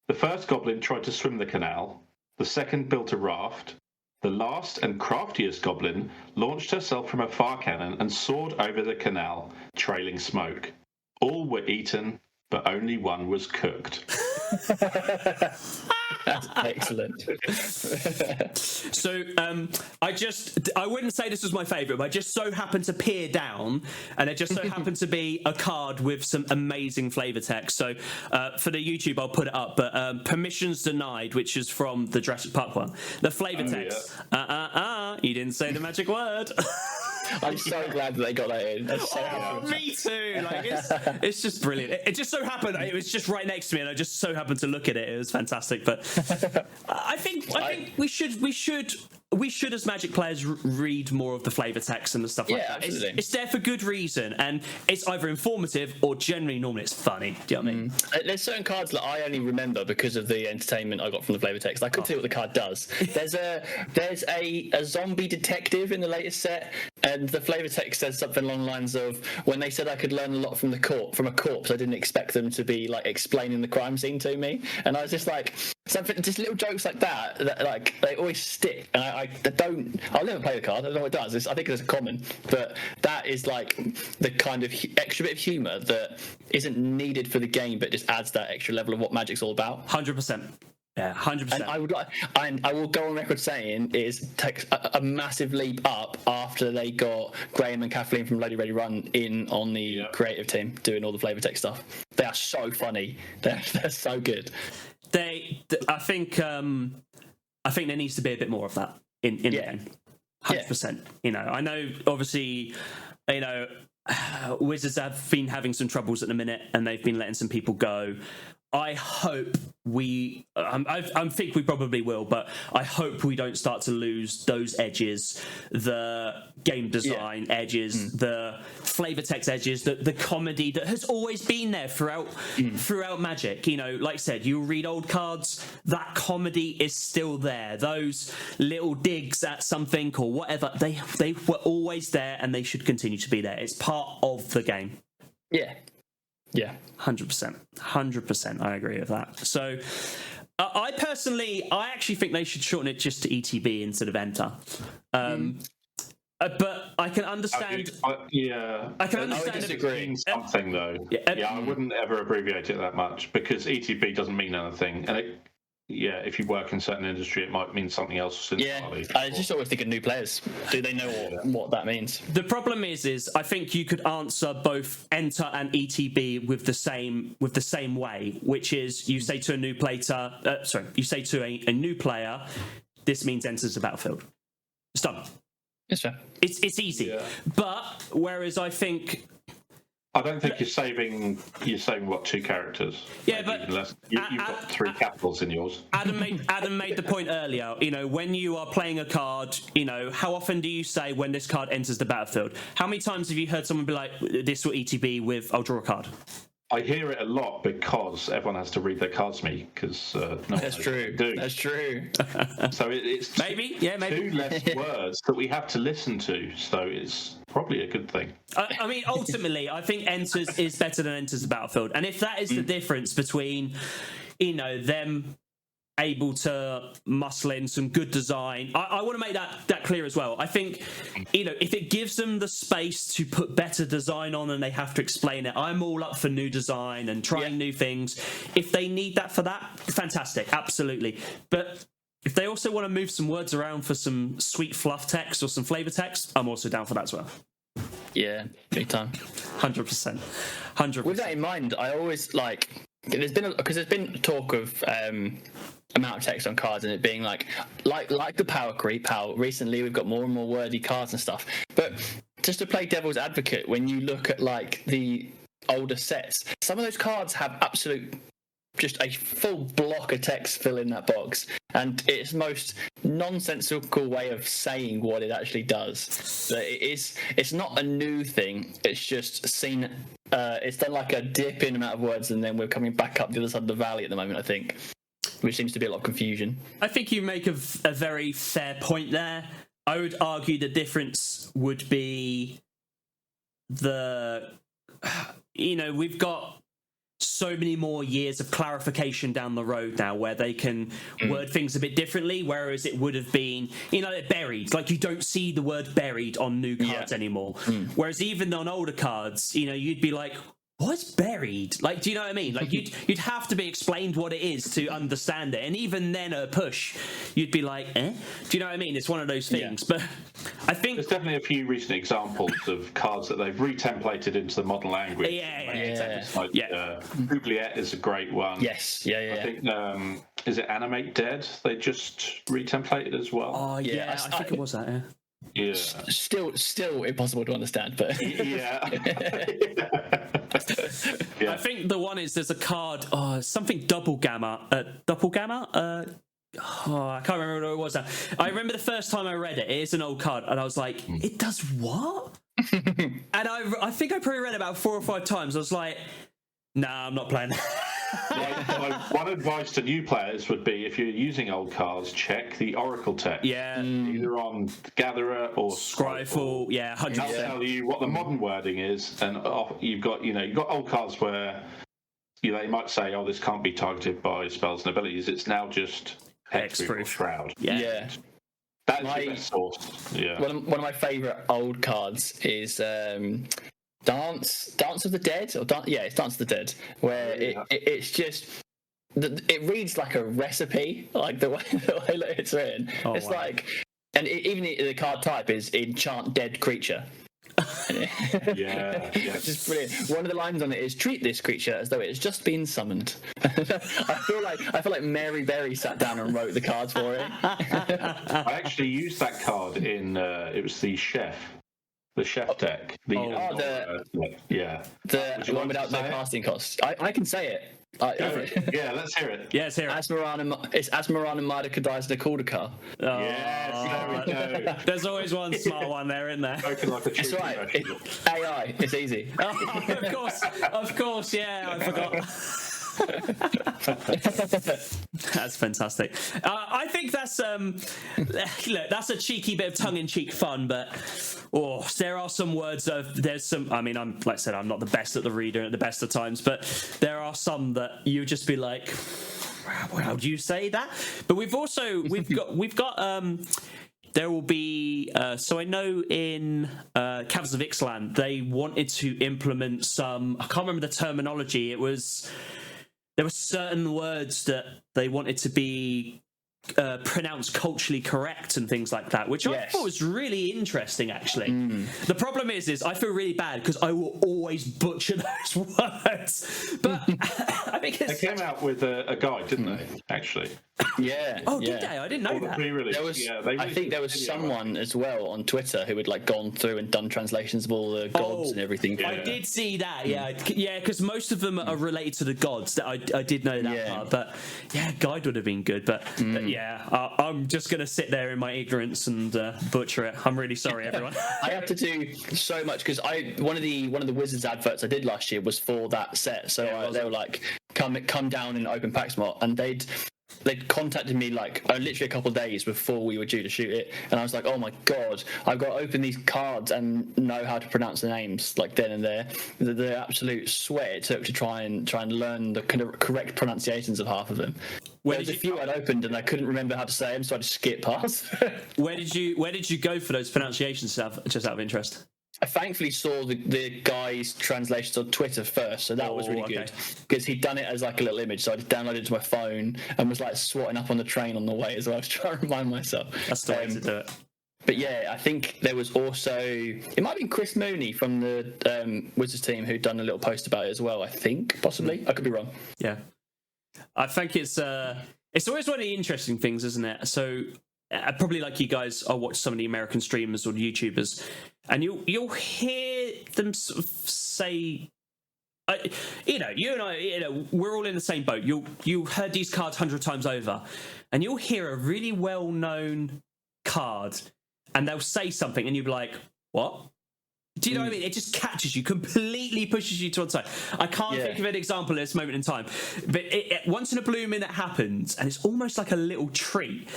B: the first goblin tried to swim the canal. The second built a raft. The last and craftiest goblin launched herself from a fire cannon and soared over the canal, trailing smoke. All were eaten, but only one was cooked.
C: That's excellent.
A: So I wouldn't say this was my favourite, but I just so happened to peer down, and it just so happened to be a card with some amazing flavour text. So for the YouTube, I'll put it up, but Permissions Denied, which is from the Jurassic Park one. The flavour text, you didn't say the magic word.
C: I'm so glad that they got that in.
A: Me too. Like it's just brilliant. It just so happened it was just right next to me, and I just so happened to look at it. It was fantastic. But I think we should as Magic players read more of the flavor text and the stuff like that. It's there for good reason, and it's either informative or generally normally it's funny. Do you know what I mean?
C: There's certain cards that I only remember because of the entertainment I got from the flavor text. I couldn't tell you what the card does. There's a zombie detective in the latest set, and the flavor text says something along the lines of, when they said I could learn a lot from a corpse, I didn't expect them to be like explaining the crime scene to me. And I was just like, just little jokes like that like they always stick. And I'll never play the card. I don't know what it does. I think it's common, but that is like the kind of extra bit of humour that isn't needed for the game, but just adds that extra level of what Magic's all about.
A: 100%. Yeah, 100%.
C: And I will go on record saying is takes a massive leap up after they got Graham and Kathleen from Lady Ready Run in on the creative team doing all the flavour text stuff. They are so funny. They're so good.
A: I think there needs to be a bit more of that in the game. 100%. I know obviously Wizards have been having some troubles at the minute, and they've been letting some people go. I hope I think we probably will, but I hope we don't start to lose those edges, the game design edges, the flavor text edges, the comedy that has always been there throughout Magic. Like I said, you read old cards, that comedy is still there. Those little digs at something or whatever, they were always there, and they should continue to be there. It's part of the game.
C: Yeah,
A: 100%. I agree with that. So, I actually think they should shorten it just to ETB instead of Enter. But I can understand. I can understand.
C: I would disagree.
B: Something though. I wouldn't ever abbreviate it that much because ETB doesn't mean anything, and if you work in a certain industry, it might mean something else.
C: I just always think of new players. Do they know what that means?
A: The problem is I think you could answer both enter and ETB with the same way, which is you say to a new player, you say to a new player, this means enters the battlefield. It's done.
C: Yes, sir.
A: It's easy, but whereas I
B: don't think you're saving what, 2 characters?
A: Yeah, but
B: you've got 3 capitals in yours.
A: Adam made the point earlier. When you are playing a card, how often do you say when this card enters the battlefield? How many times have you heard someone be like, "This will ETB with I'll draw a card"?
B: I hear it a lot because everyone has to read their cards to me because
C: that's true. That's true.
B: So it's
A: maybe
B: 2 less words that we have to listen to. So it's probably a good thing.
A: I mean, ultimately, I think enters is better than enters the battlefield, and if that is the difference between, them able to muscle in some good design, I want to make that clear as well. I think, if it gives them the space to put better design on and they have to explain it, I'm all up for new design and trying new things. If they need that for that, fantastic, absolutely. But if they also want to move some words around for some sweet fluff text or some flavor text, I'm also down for that as well.
C: Yeah, big time.
A: 100%. 100%.
C: With that in mind, I always there's been talk of amount of text on cards and it being like the power creep. How recently we've got more and more wordy cards and stuff. But just to play devil's advocate, when you look at the older sets, some of those cards have just a full block of text fill in that box, and it's most nonsensical way of saying what it actually does. It's not a new thing, it's just seen it's done like a dip in amount of words and then we're coming back up the other side of the valley at the moment, I think, which seems to be a lot of confusion.
A: I think you make a very fair point there. I would argue the difference would be we've got so many more years of clarification down the road now where they can word things a bit differently, whereas it would have been, buried. Like, you don't see the word buried on new cards anymore. Whereas even on older cards, you'd be like, what's buried? Like, do you know what I mean? Like, you'd have to be explained what it is to understand it. And even then at a push, you'd be like, eh? Do you know what I mean? It's one of those things. But I think
B: there's definitely a few recent examples of cards that they've retemplated into the modern language. Oubliette is a great one.
C: Yes. Yeah.
B: I think, is it Animate Dead? They just retemplated as well.
A: Oh, yeah. I think it was that,
B: yeah.
C: Still impossible to understand, but
A: I think the one is there's a card, something doppelganger. I can't remember what it was now. I remember the first time I read it. It is an old card, and I was like, it does what? And I think I probably read it about 4 or 5 times. I was like, nah, I'm not playing that.
B: One advice to new players would be, if you're using old cards, check the Oracle text.
A: Yeah.
B: Either on Gatherer or
A: Scryfall. Yeah, 100%.
B: That'll tell you what the modern wording is, and you've got old cards where they might say, oh, this can't be targeted by spells and abilities. It's now just hexproof or shroud.
C: Yeah.
B: That's your best source. Yeah.
C: One of my favourite old cards is Dance of the Dead, it's Dance of the Dead, where it's just it reads like a recipe, like the way it's written. It's like, and even the card type is enchant dead creature.
B: Yeah.
C: Just brilliant. One of the lines on it is, treat this creature as though it's just been summoned. I feel like Mary Berry sat down and wrote the cards for it.
B: I actually used that card in it was the chef deck. The
C: one without the casting costs. I can say it.
B: Yeah, let's hear it.
A: Yeah, let's hear it.
C: It's Asmaran and Mardukadai's the Kaldakar.
B: Yes, there we go.
A: There's always one smart one there, isn't there?
C: That's right. AI. It's easy.
A: Of course. Yeah, I forgot. That's fantastic. I think that's that's a cheeky bit of tongue-in-cheek fun, but there are some words I'm like I said, I'm not the best at the reader at the best of times, but there are some that you just be like, how do you say that? But we've got there will be. So I know in Caverns of Ixalan they wanted to implement some. I can't remember the terminology. There were certain words that they wanted to be pronounced culturally correct and things like that, which I thought was really interesting, actually. The problem is I feel really bad because I will always butcher those words. But I think
B: they came out with a guide, didn't they? Actually.
C: Yeah.
A: Oh, did they? I didn't know that.
C: There was, I think there was someone as well on Twitter who had like gone through and done translations of all the gods and everything.
A: I did see that. Yeah, because most of them are related to the gods. That I did know that part. But yeah, guide would have been good. But yeah, I'm just gonna sit there in my ignorance and butcher it. I'm really sorry, everyone.
C: I have to do so much because one of the Wizards adverts I did last year was for that set. So they were like, come down in open pack smart, and they'd contacted me like literally a couple of days before we were due to shoot it, and I was like, oh my god, I've got to open these cards and know how to pronounce the names like then and there. The absolute sweat it took to try and learn the kind of correct pronunciations of half of them. There's a few I'd opened and I couldn't remember how to say them, so I just skipped past.
A: Where did you go for those pronunciations, just out of interest?
C: I thankfully saw the guy's translations on Twitter first, so that was really good because he'd done it as like a little image. So I just downloaded it to my phone and was like swatting up on the train on the way as well. I was trying to remind myself.
A: That's the way to do it.
C: But yeah, I think there was also it might have been Chris Mooney from the Wizards team who'd done a little post about it as well. I think possibly I could be wrong.
A: Yeah, I think it's always one of the interesting things, isn't it? So. Probably like you guys, I'll watch some of the American streamers or YouTubers, and you'll hear them sort of say, you and I, we're all in the same boat. You heard these cards 100 times over, and you'll hear a really well-known card, and they'll say something, and you'll be like, what? Do you know what I mean? It just catches you, completely pushes you to one side. I can't think of an example at this moment in time, but once in a blue moon it happens, and it's almost like a little treat.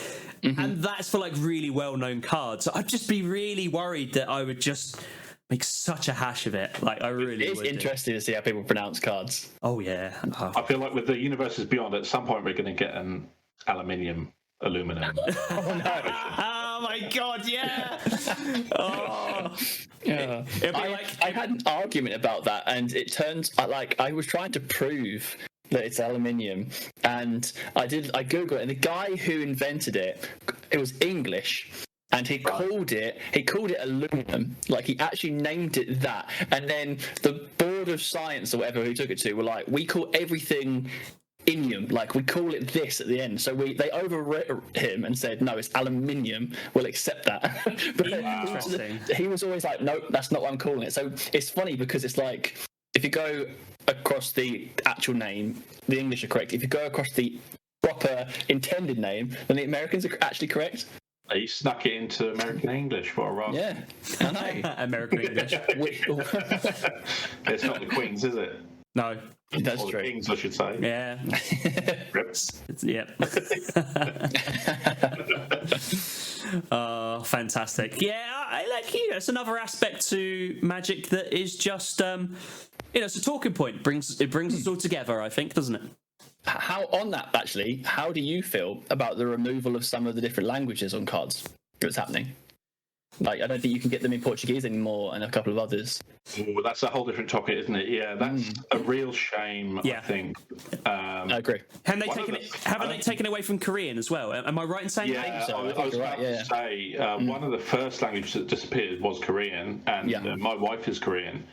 A: And that's for like really well-known cards. So I'd just be really worried that I would just make such a hash of it. Like I really
C: It is interesting to see how people pronounce cards.
A: Oh yeah.
B: I feel like with the Universes Beyond, at some point we're going to get an aluminum.
C: Oh no.
A: Oh my god, yeah. Oh.
C: Yeah. I had an argument about that, and it turns I was trying to prove that it's aluminium, and I googled it, and the guy who invented it was English, and he called it aluminum. Like he actually named it that, and then the Board of Science or whatever who took it to were like, we call everything inium, like we call it this at the end. So they overwrote him and said, no, it's aluminium, we'll accept that. But he was always like, no, that's not what I'm calling it. So it's funny because it's like, if you go across the actual name, the English are correct. If you go across the proper intended name, then the Americans are actually correct.
B: He snuck it into American English for a while.
C: Yeah, I know.
A: American English.
B: It's not the Queen's, is it?
A: No.
C: That's
B: or
C: true.
B: The Kings, I should say.
A: Yeah. Yeah. Oh, fantastic. Yeah, I like, it's another aspect to Magic that is just, it's a talking point. It brings us all together, I think, doesn't it?
C: How on that, actually, how do you feel about the removal of some of the different languages on cards that's happening? Like, I don't think you can get them in Portuguese anymore and a couple of others.
B: Ooh, that's a whole different topic, isn't it? Yeah, that's a real shame, I think.
C: I agree.
A: Haven't they taken away from Korean as well? Am I right in saying that?
B: Yeah, I was about to say, one of the first languages that disappeared was Korean, and my wife is Korean.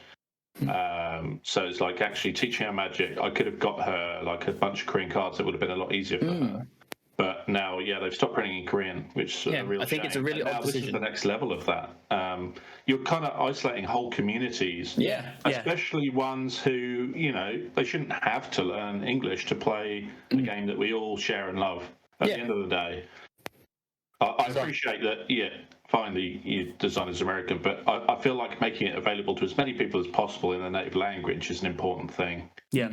B: So it's like actually teaching her Magic, I could have got her like a bunch of Korean cards that would have been a lot easier for her. But now, they've stopped printing in Korean, which is a real shame.
C: I think it's a really odd decision.
B: This is the next level of that. You're kind of isolating whole communities, especially ones who, they shouldn't have to learn English to play the game that we all share and love at the end of the day. I appreciate that, fine, the design is American, but I feel like making it available to as many people as possible in their native language is an important thing.
A: Yeah.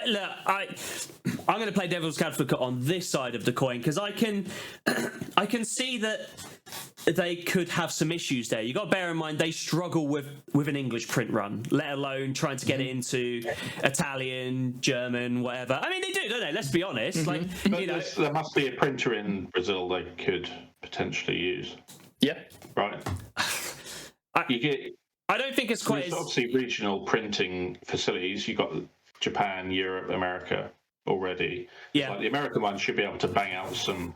A: Look, I'm going to play devil's advocate on this side of the coin because I can see that they could have some issues there. You got to bear in mind they struggle with an English print run, let alone trying to get it into Italian, German, whatever. I mean, they do, don't they? Let's be honest. Like,
B: there must be a printer in Brazil they could potentially use.
C: Yeah.
B: Right.
A: I don't think it's quite
B: There's obviously regional printing facilities. You've got Japan, Europe, America already.
A: Yeah.
B: Like the American one should be able to bang out some,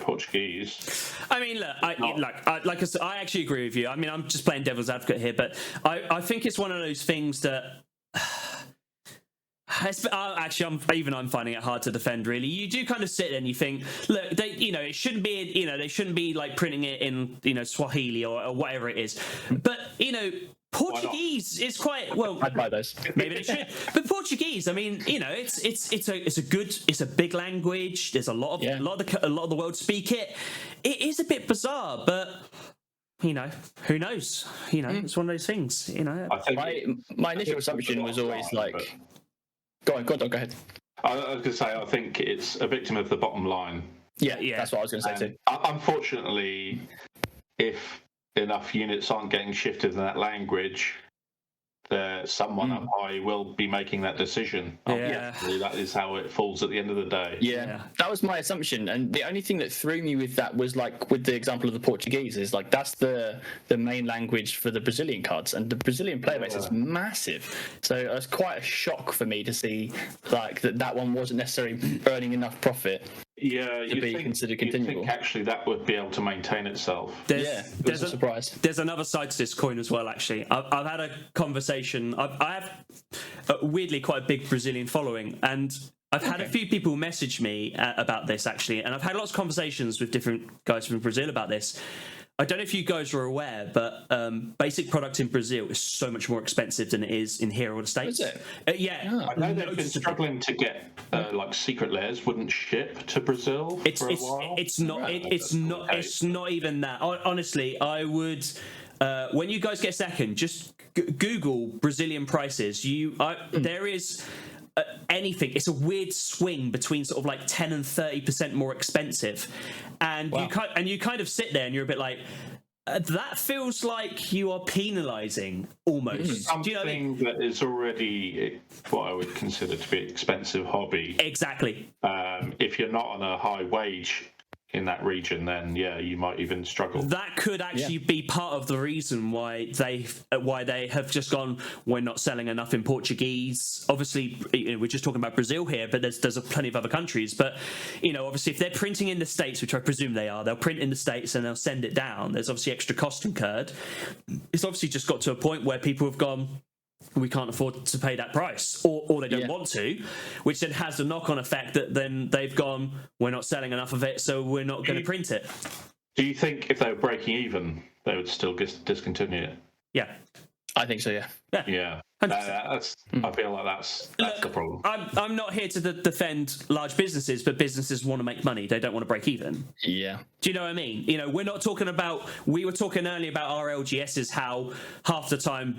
B: Portuguese.
A: I mean, look, like I said, I actually agree with you. I mean, I'm just playing devil's advocate here, but I think it's one of those things that. Actually, I'm finding it hard to defend. Really, you do kind of sit there and you think, look, it shouldn't be, they shouldn't be like printing it in, Swahili or whatever it is. But Portuguese is quite well.
C: I'd buy those.
A: Maybe they should. But Portuguese, I mean, it's a big language. There's a lot of the world speak it. It is a bit bizarre, but. Who knows? It's one of those things.
B: I think
C: my initial assumption was always like. Go on, go ahead.
B: I was going to say, I think it's a victim of the bottom line.
C: Yeah, that's what I was going to say too.
B: Unfortunately, if enough units aren't getting shifted in that language, someone up high will be making that decision.
A: Yeah.
B: That is how it falls at the end of the day.
C: Yeah, that was my assumption. And the only thing that threw me with that was like with the example of the Portuguese is like that's the main language for the Brazilian cards, and the Brazilian player base is massive. So it was quite a shock for me to see like that one wasn't necessarily earning enough profit.
B: Yeah,
C: to be considered continual.
B: You think actually that would be able to maintain itself.
C: There's a surprise.
A: There's another side to this coin as well. Actually, I've had a conversation. I have weirdly quite a big Brazilian following, and I've had a few people message me about this actually, and I've had lots of conversations with different guys from Brazil about this. I don't know if you guys are aware, but basic product in Brazil is so much more expensive than it is in here or the States.
C: Is it?
A: Yeah.
B: I know they've been struggling to get like secret layers wouldn't ship to Brazil for a while.
A: It's not even that. Honestly, I would. When you guys get a second, just Google Brazilian prices. There is. Anything, it's a weird swing between sort of like 10 and 30% more expensive, and you kind of sit there and you're a bit like, that feels like you are penalising almost.
B: Something
A: Do you know what I mean?
B: that is already what I would consider to be an expensive hobby.
A: Exactly.
B: If you're not on a high wage in that region, then you might even struggle.
A: That could actually be part of the reason why they have just gone, we're not selling enough in Portuguese. Obviously, we're just talking about Brazil here, but there's plenty of other countries. But obviously, if they're printing in the States, which I presume they are, they'll print in the States and they'll send it down. There's obviously extra cost incurred. It's obviously just got to a point where people have gone, we can't afford to pay that price, or they don't want to, which then has the knock-on effect that then they've gone, we're not selling enough of it, so we're not going to print it.
B: Do you think if they were breaking even, they would still discontinue it?
A: Yeah.
C: I think so, yeah.
B: Yeah. I feel like that's the problem.
A: I'm not here to defend large businesses, but businesses want to make money. They don't want to break even.
C: Yeah.
A: Do you know what I mean? We're not talking about. We were talking earlier about our LGSs. How half the time,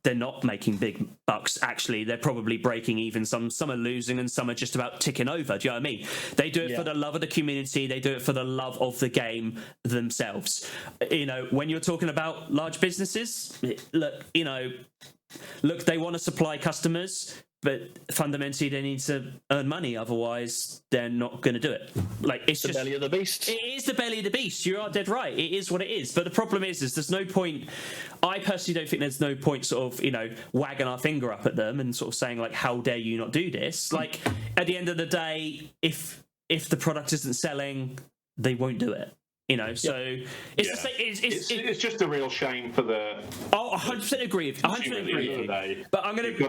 A: they're not making big bucks. Actually, they're probably breaking even. Some are losing, and some are just about ticking over. Do you know what I mean? They do it for the love of the community. They do it for the love of the game themselves. When you're talking about large businesses, look, they want to supply customers, but fundamentally they need to earn money. Otherwise, they're not going to do it. Like it's
C: the belly of the beast.
A: It is the belly of the beast. You are dead right. It is what it is. But the problem is there's no point. I personally don't think there's no point sort of wagging our finger up at them and sort of saying like, how dare you not do this? Like at the end of the day, if the product isn't selling, they won't do it. So it's
B: just a real shame for the.
A: 100% agree. 100% agree with you. But I'm going to.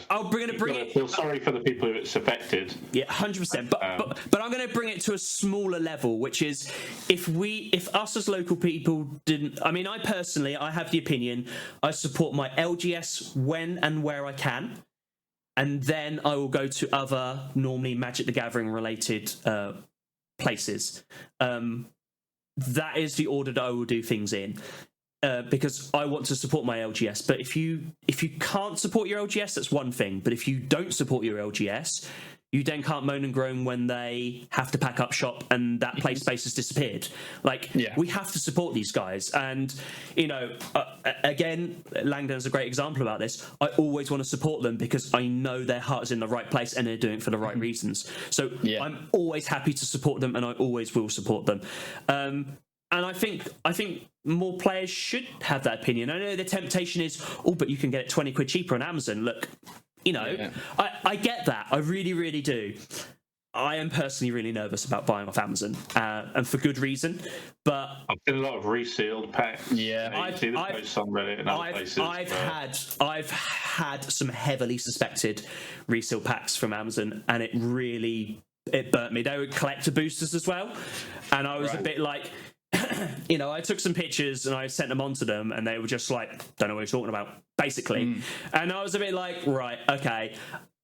A: I'm going to bring it.
B: Feel sorry for the people who it's affected.
A: Yeah, 100%. But I'm going to bring it to a smaller level, which is if us as local people didn't. I mean, I have the opinion. I support my LGS when and where I can, and then I will go to other normally Magic the Gathering related places. That is the order that I will do things in, because I want to support my LGS. But if you can't support your LGS, that's one thing. But if you don't support your LGS, you then can't moan and groan when they have to pack up shop and that play space has disappeared. Like, we have to support these guys. And, you know, again, Langdon's a great example about this. I always want to support them because I know their heart is in the right place and they're doing it for the right reasons. So I'm always happy to support them, and I always will support them. And I think more players should have that opinion. I know the temptation is, but you can get it 20 quid cheaper on Amazon. Look, you know, I get that. I really, really do. I am personally really nervous about buying off Amazon, and for good reason. But
B: I've seen a lot of resealed packs.
A: I've
B: see the posts on Reddit and other places.
A: I've had some heavily suspected resealed packs from Amazon, and it burnt me. They were collector boosters as well, and I was a bit like, you know, I took some pictures and I sent them on to them, and they were just like, don't know what you're talking about, basically. And I was a bit like, right, okay,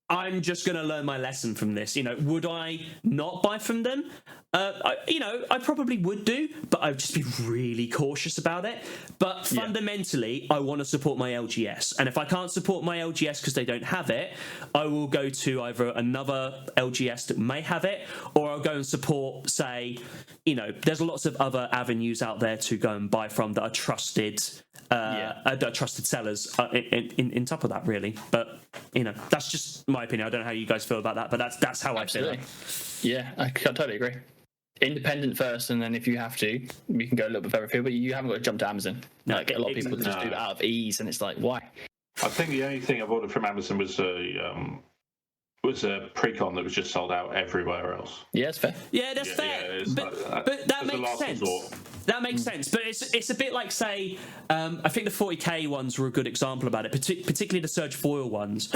A: I'm just going to learn my lesson from this. You know, would I not buy from them? I probably would do, but I'd just be really cautious about it. But fundamentally, I want to support my LGS. And if I can't support my LGS because they don't have it, I will go to either another LGS that may have it, or I'll go and support, say, you know, there's lots of other avenues out there to go and buy from that are trusted. Trusted sellers in top of that, really. But you know, that's just my opinion. I don't know how you guys feel about that, but that's how
C: Absolutely.
A: I feel.
C: Yeah, I totally agree. Independent first, and then if you have to, you can go a little bit further afield. But you haven't got to jump to Amazon.
A: No,
C: like a lot of people just do that out of ease, and it's like, why?
B: I think the only thing I've ordered from Amazon was a pre-con that was just sold out everywhere else.
C: Yeah, it's fair.
A: Yeah, that's fair. But that makes sense. Resort. That makes sense. But it's a bit like, say, I think the 40k ones were a good example about it, particularly the Surge Foil ones.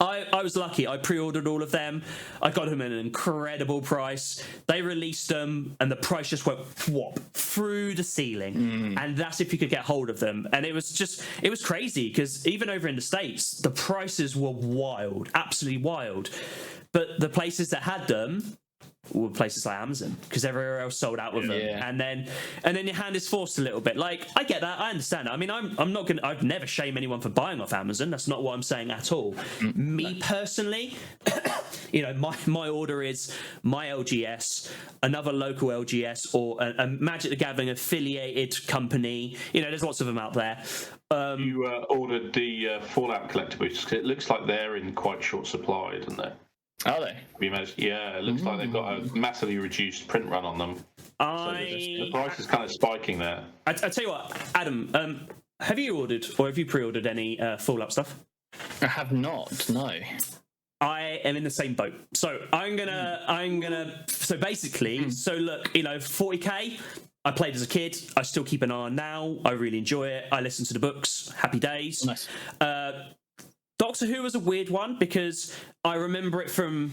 A: I was lucky. I pre-ordered all of them. I got them at an incredible price. They released them, and the price just went through the ceiling. And that's if you could get hold of them. And it was crazy, because even over in the States, the prices were wild, absolutely wild. But the places that had them were places like Amazon, because everywhere else sold out with them. And then your hand is forced a little bit. Like, I get that, I understand. I mean, I'd never shame anyone for buying off Amazon. That's not what I'm saying at all. Me personally, you know, my order is my LGS, another local LGS, or a Magic the Gathering affiliated company. You know, there's lots of them out there.
B: You ordered the Fallout collector boosters. It looks like they're in quite short supply, don't they?
C: Are they?
B: Yeah, it looks like they've got a massively reduced print run on them. The price is kind of spiking there.
A: I tell you what, Adam, have you ordered or have you pre-ordered any Fallout stuff?
C: I have not. No.
A: I am in the same boat. So I'm gonna. So basically, so look, you know, 40k. I played as a kid. I still keep an eye on now. I really enjoy it. I listen to the books. Happy days.
C: Nice.
A: Doctor Who was a weird one because I remember it from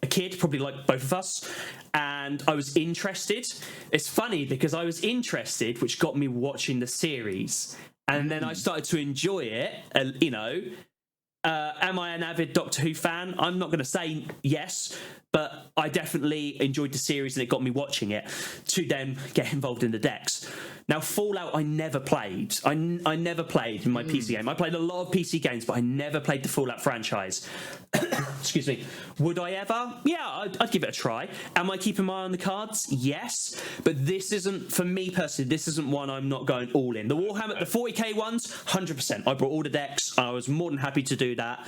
A: a kid, probably like both of us, and I was interested. It's funny because I was interested, which got me watching the series, and then I started to enjoy it. You know, am I an avid Doctor Who fan? I'm not going to say yes, but I definitely enjoyed the series and it got me watching it to then get involved in the decks. Now, Fallout, I never played. I never played in my PC game. I played a lot of PC games, but I never played the Fallout franchise. Excuse me. Would I ever? Yeah, I'd give it a try. Am I keeping my eye on the cards? Yes. But this isn't, for me personally, this isn't one I'm not going all in. The Warhammer, the 40k ones, 100%. I brought all the decks. I was more than happy to do that.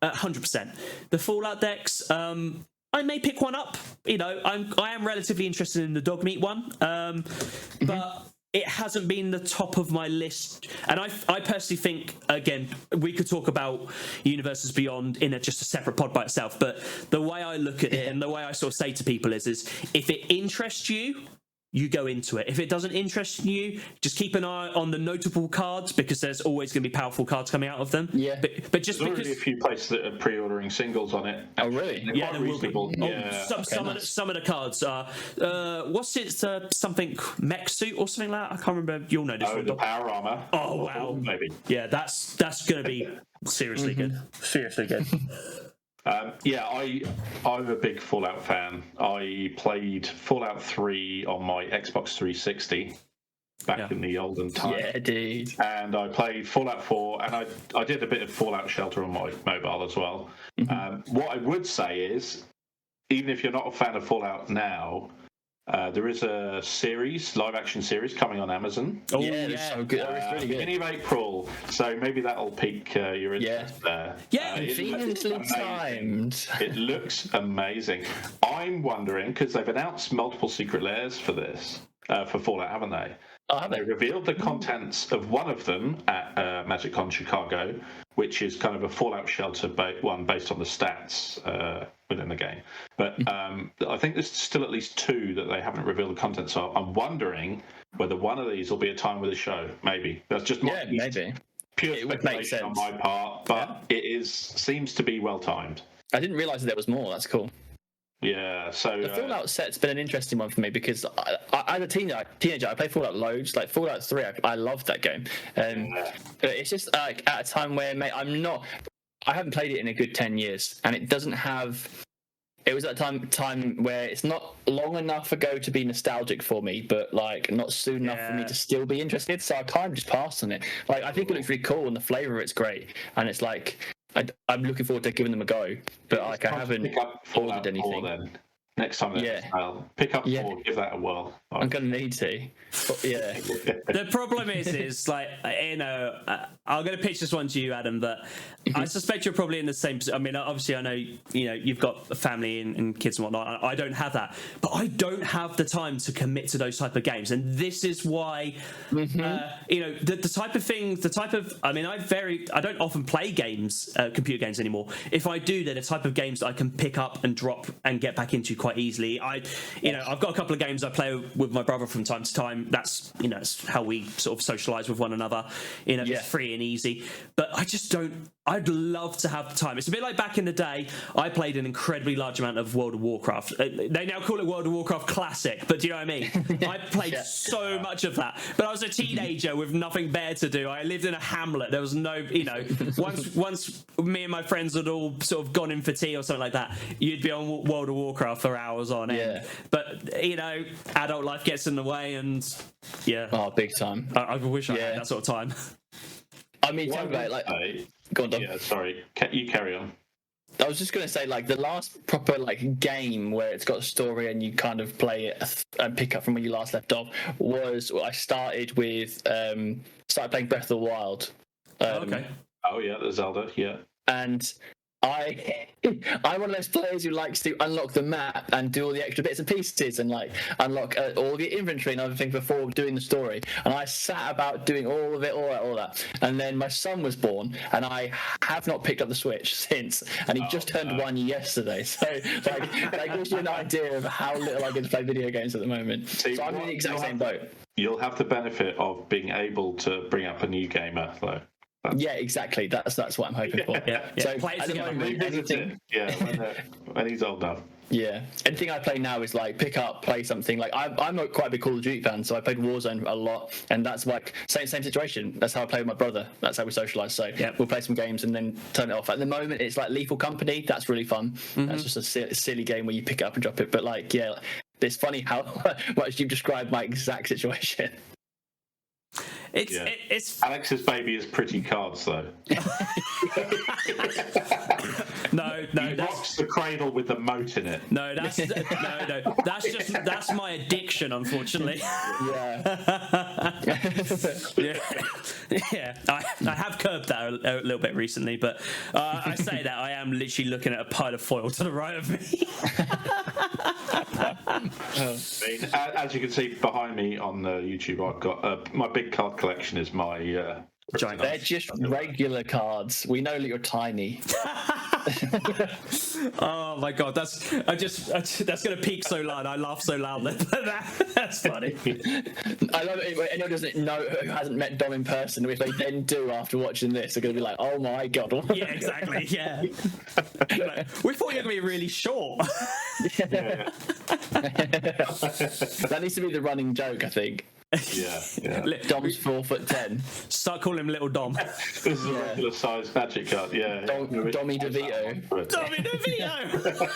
A: 100%. The Fallout decks, I may pick one up. You know, I am relatively interested in the Dogmeat one, but it hasn't been the top of my list. And I personally think, again, we could talk about Universes Beyond in just a separate pod by itself. But the way I look at it and the way I sort of say to people is if it interests you, you go into it. If it doesn't interest you, just keep an eye on the notable cards, because there's always going to be powerful cards coming out of them.
C: Yeah.
A: But just
B: there's
A: because
B: already a few places that are pre-ordering singles on it.
C: Oh, really?
A: Yeah, there will be.
B: Yeah.
A: Some of the cards are what's it? Something mech suit or something like that. I can't remember. You'll know this.
B: The power armor.
A: Oh wow.
B: Maybe.
A: Yeah, that's going to be seriously good. Seriously good.
B: I'm a big Fallout fan. I played Fallout 3 on my Xbox 360 back in the olden times.
C: Yeah, dude.
B: And I played Fallout 4, and I did a bit of Fallout Shelter on my mobile as well. What I would say is even if you're not a fan of Fallout now, there is a live action series coming on Amazon.
C: Oh, yeah, it's so good. It's really good.
B: Beginning of April, so maybe that'll pique your interest there.
A: Yeah,
C: conveniently timed.
B: It looks amazing. I'm wondering, because they've announced multiple secret layers for this, for Fallout, haven't they?
C: Oh, have
B: They
C: they?
B: revealed the contents of one of them at MagicCon Chicago, which is kind of a Fallout shelter one based on the stats within the game. But I think there's still at least 2 that they haven't revealed the contents of. I'm wondering whether one of these will be a time with a show. Maybe that's just
C: Maybe.
B: Pure
C: It would make
B: speculation on
C: sense.
B: my part, but it seems to be well timed.
C: I didn't realise there was more. That's cool.
B: Yeah, so
C: The Fallout set's been an interesting one for me because as a teenager, I played Fallout loads. Like Fallout 3, I loved that game. But it's just like at a time where, mate, I haven't played it in a good 10 years, and it doesn't have. It was at a time where it's not long enough ago to be nostalgic for me, but like not soon enough for me to still be interested. So I kind of just passed on it. Like I think it looks really cool, and the flavour of it's great, and it's like. I'm looking forward to giving them a go, but like I haven't ordered anything.
B: Then. Next time, pick up 4, give that a whirl.
C: I'm gonna need to. Yeah.
A: The problem is like, you know, I'm going to pitch this one to you, Adam, but I suspect you're probably in the same. I mean, obviously, I know you've got a family and kids and whatnot. I don't have that, but I don't have the time to commit to those type of games, and this is why, you know, the type of things, I mean, I don't often play games, computer games anymore. If I do, they're the type of games that I can pick up and drop and get back into quite easily. I've got a couple of games I play with my brother from time to time. That's how we sort of socialize with one another. It's free and easy. But I just don't. I'd love to have the time. It's a bit like back in the day. I played an incredibly large amount of World of Warcraft. They now call it World of Warcraft Classic, but do you know what I mean? I played so much of that. But I was a teenager with nothing better to do. I lived in a hamlet. There was no, once me and my friends had all sort of gone in for tea or something like that, you'd be on World of Warcraft for hours on end. But adult life gets in the way, and
C: big time.
A: I wish I had that sort of time.
C: I mean, talk about it, like, go on, Dom.
B: Yeah, sorry, you carry on.
C: I was just going to say, like, the last proper game where it's got a story and you kind of play it and pick up from where you last left off was I started playing Breath of the Wild.
A: Okay.
B: Oh yeah, the Zelda. Yeah.
C: And I'm one of those players who likes to unlock the map and do all the extra bits and pieces and like unlock all the inventory and other things before doing the story. And I sat about doing all of it, all that. And then my son was born, and I have not picked up the Switch since. And he just turned 1 yesterday. So that gives you an idea of how little I get to play video games at the moment. So I'm in the exact same boat.
B: You'll have the benefit of being able to bring up a new gamer, though.
C: Yeah, exactly. That's what I'm hoping for. So at the moment, anything.
B: Yeah, when he's old enough.
C: Yeah, anything I play now is like pick up, play something. Like I'm not quite a big Call of Duty fan, so I played Warzone a lot, and that's like same situation. That's how I play with my brother. That's how we socialise. So we'll play some games and then turn it off. At the moment, it's like Lethal Company. That's really fun. That's just a silly game where you pick it up and drop it. But like, it's funny how much you've described my exact situation.
A: It's
B: Alex's baby is pretty cards though.
A: no,
B: he rocks the cradle with the moat in it.
A: No, that's my addiction, unfortunately. Yeah. I have curbed that a little bit recently, but I say that I am literally looking at a pile of foil to the right of me.
B: As you can see behind me on YouTube, I've got my big card collection is my
A: giant.
C: They're just regular cards. We know that you're tiny.
A: Oh my god, that's going to peak so loud. I laugh so loudly. That's funny.
C: I love it when anyone doesn't know who hasn't met Dom in person. If they then do after watching this, they're going to be like, "Oh my god!"
A: Yeah, exactly. Yeah. We thought you were going to be really short.
C: That needs to be the running joke, I think.
B: Yeah.
C: Dom's 4'10".
A: Start calling him Little Dom.
B: This is a regular size magic card. Yeah.
C: Dommy DeVito.
A: Dommy DeVito.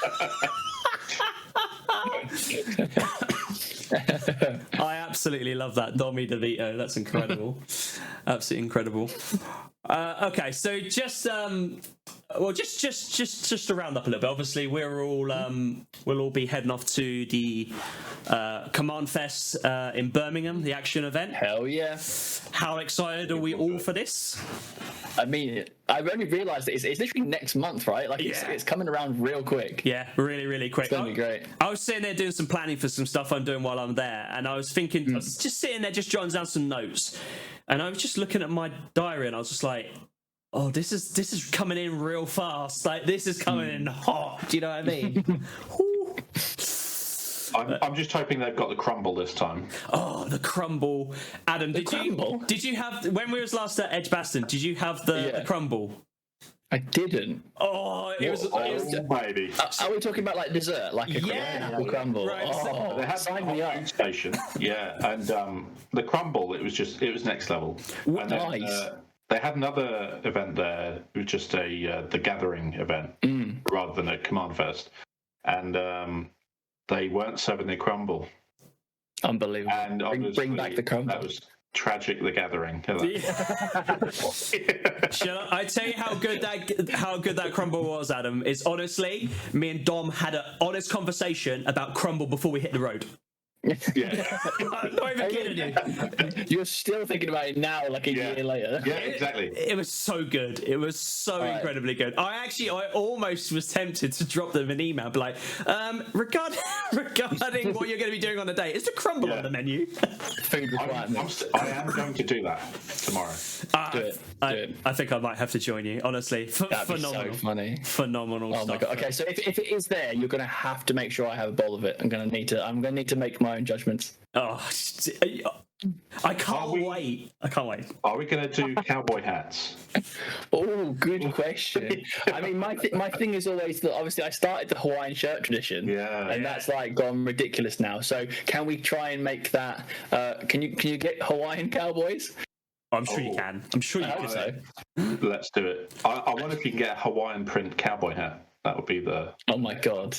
A: I absolutely love that, Dommy DeVito. That's incredible. Absolutely incredible. Okay, so just Well, just to round up a little bit. Obviously, we'll all be heading off to the Command Fest in Birmingham, the Action event.
C: Hell yeah!
A: How excited are we all for this?
C: I mean, I've only realised that it's literally next month, right? Like it's coming around real quick.
A: Yeah, really, really quick.
C: It's gonna be great.
A: I was sitting there doing some planning for some stuff I'm doing while I'm there, and I was thinking, I was just sitting there, just jotting down some notes, and I was just looking at my diary, and I was just like, oh, this is coming in real fast. Like, this is coming in hot. Do you know what I mean?
B: I'm just hoping they've got the crumble this time.
A: Oh, the crumble. Adam, did you have, when we was last at Edgbaston, did you have the crumble?
C: I didn't.
A: Oh, it was
B: baby.
C: Are we talking about like dessert, like a apple crumble?
A: Right.
C: Oh,
B: They had
C: sign me up.
B: food station, and the crumble. It was next level. And then,
C: Nice.
B: they had another event there. It was just the Gathering event rather than a Command Fest, and they weren't serving the crumble.
C: Unbelievable.
B: And
C: bring back the crumble.
B: That was tragic. The Gathering.
A: Shall I tell you how good that crumble was, Adam? Is honestly, me and Dom had an honest conversation about crumble before we hit the road.
B: Yeah.
A: I'm not even kidding you.
C: You're still thinking about it now, like a year later.
B: Yeah, exactly.
A: It was so good. It was so incredibly good. I almost was tempted to drop them an email, be like, regarding what you're going to be doing on the day, is the crumble on the menu?
C: Food requirements.
B: I am going to do that tomorrow.
C: Do it.
A: I think I might have to join you. Honestly,
C: That'd
A: phenomenal.
C: be so funny.
A: Phenomenal.
C: Oh my
A: stuff.
C: god. Okay, so if it is there, you're gonna have to make sure I have a bowl of it. I'm gonna need to make my own judgments.
A: Oh, I can't wait. I can't wait.
B: Are we going to do cowboy hats?
C: Oh, good question. I mean, my thing is always that obviously I started the Hawaiian shirt tradition, and that's like gone ridiculous now. So can we try and make that? Can you get Hawaiian cowboys?
A: I'm sure you can. I'm sure you can.
C: So.
B: Let's do it. I wonder if you can get a Hawaiian print cowboy hat. That would be the.
C: Oh my god!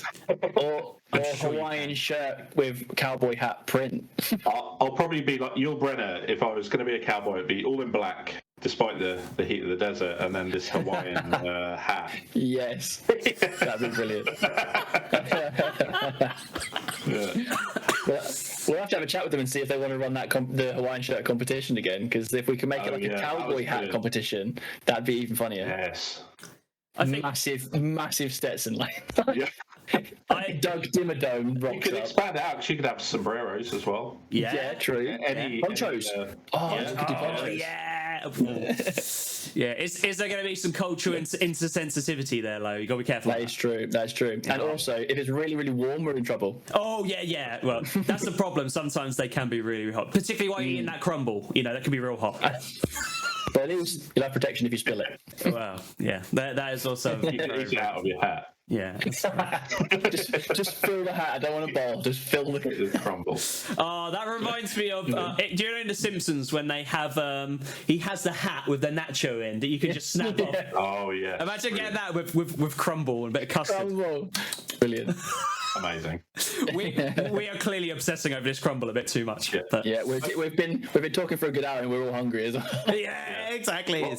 C: Or Hawaiian shirt with cowboy hat print.
B: I'll probably be like Yul Brynner. If I was going to be a cowboy, it'd be all in black, despite the heat of the desert, and then this Hawaiian hat.
C: Yes, that'd be brilliant. We'll have to have a chat with them and see if they want to run that the Hawaiian shirt competition again. Because if we can make it like a cowboy hat competition, that'd be even funnier.
B: Yes.
A: I think
C: massive Stetson like.
B: Yeah.
C: Doug Dimmadome rocks
B: You could expand it out because you could have sombreros as well.
C: Yeah, true. Ponchos.
B: Any,
C: You could do ponchos.
A: Yeah. Is there going to be some cultural insensitivity there, Lo? You got to be careful.
C: That is true. And also, if it's really, really warm, we're in trouble.
A: Oh yeah. Well, that's the problem. Sometimes they can be really, really hot, particularly while you're eating that crumble. You know, that can be real hot.
C: But at least you'll have protection if you spill it.
A: Wow. Yeah. That is also.
B: Eat out of your hat.
A: Yeah.
C: just fill the hat. I don't want a bowl. Just fill the
B: crumble.
A: Oh, that reminds me of. Do you know in The Simpsons when they have? He has the hat with the nacho in that you can just snap off.
B: Oh yeah.
A: Imagine getting that with crumble and a bit of custard.
C: Crumble. Brilliant.
B: Amazing.
A: We are clearly obsessing over this crumble a bit too much.
C: Yeah, we've been talking for a good hour and we're all hungry as well.
A: Yeah, exactly.
B: Well,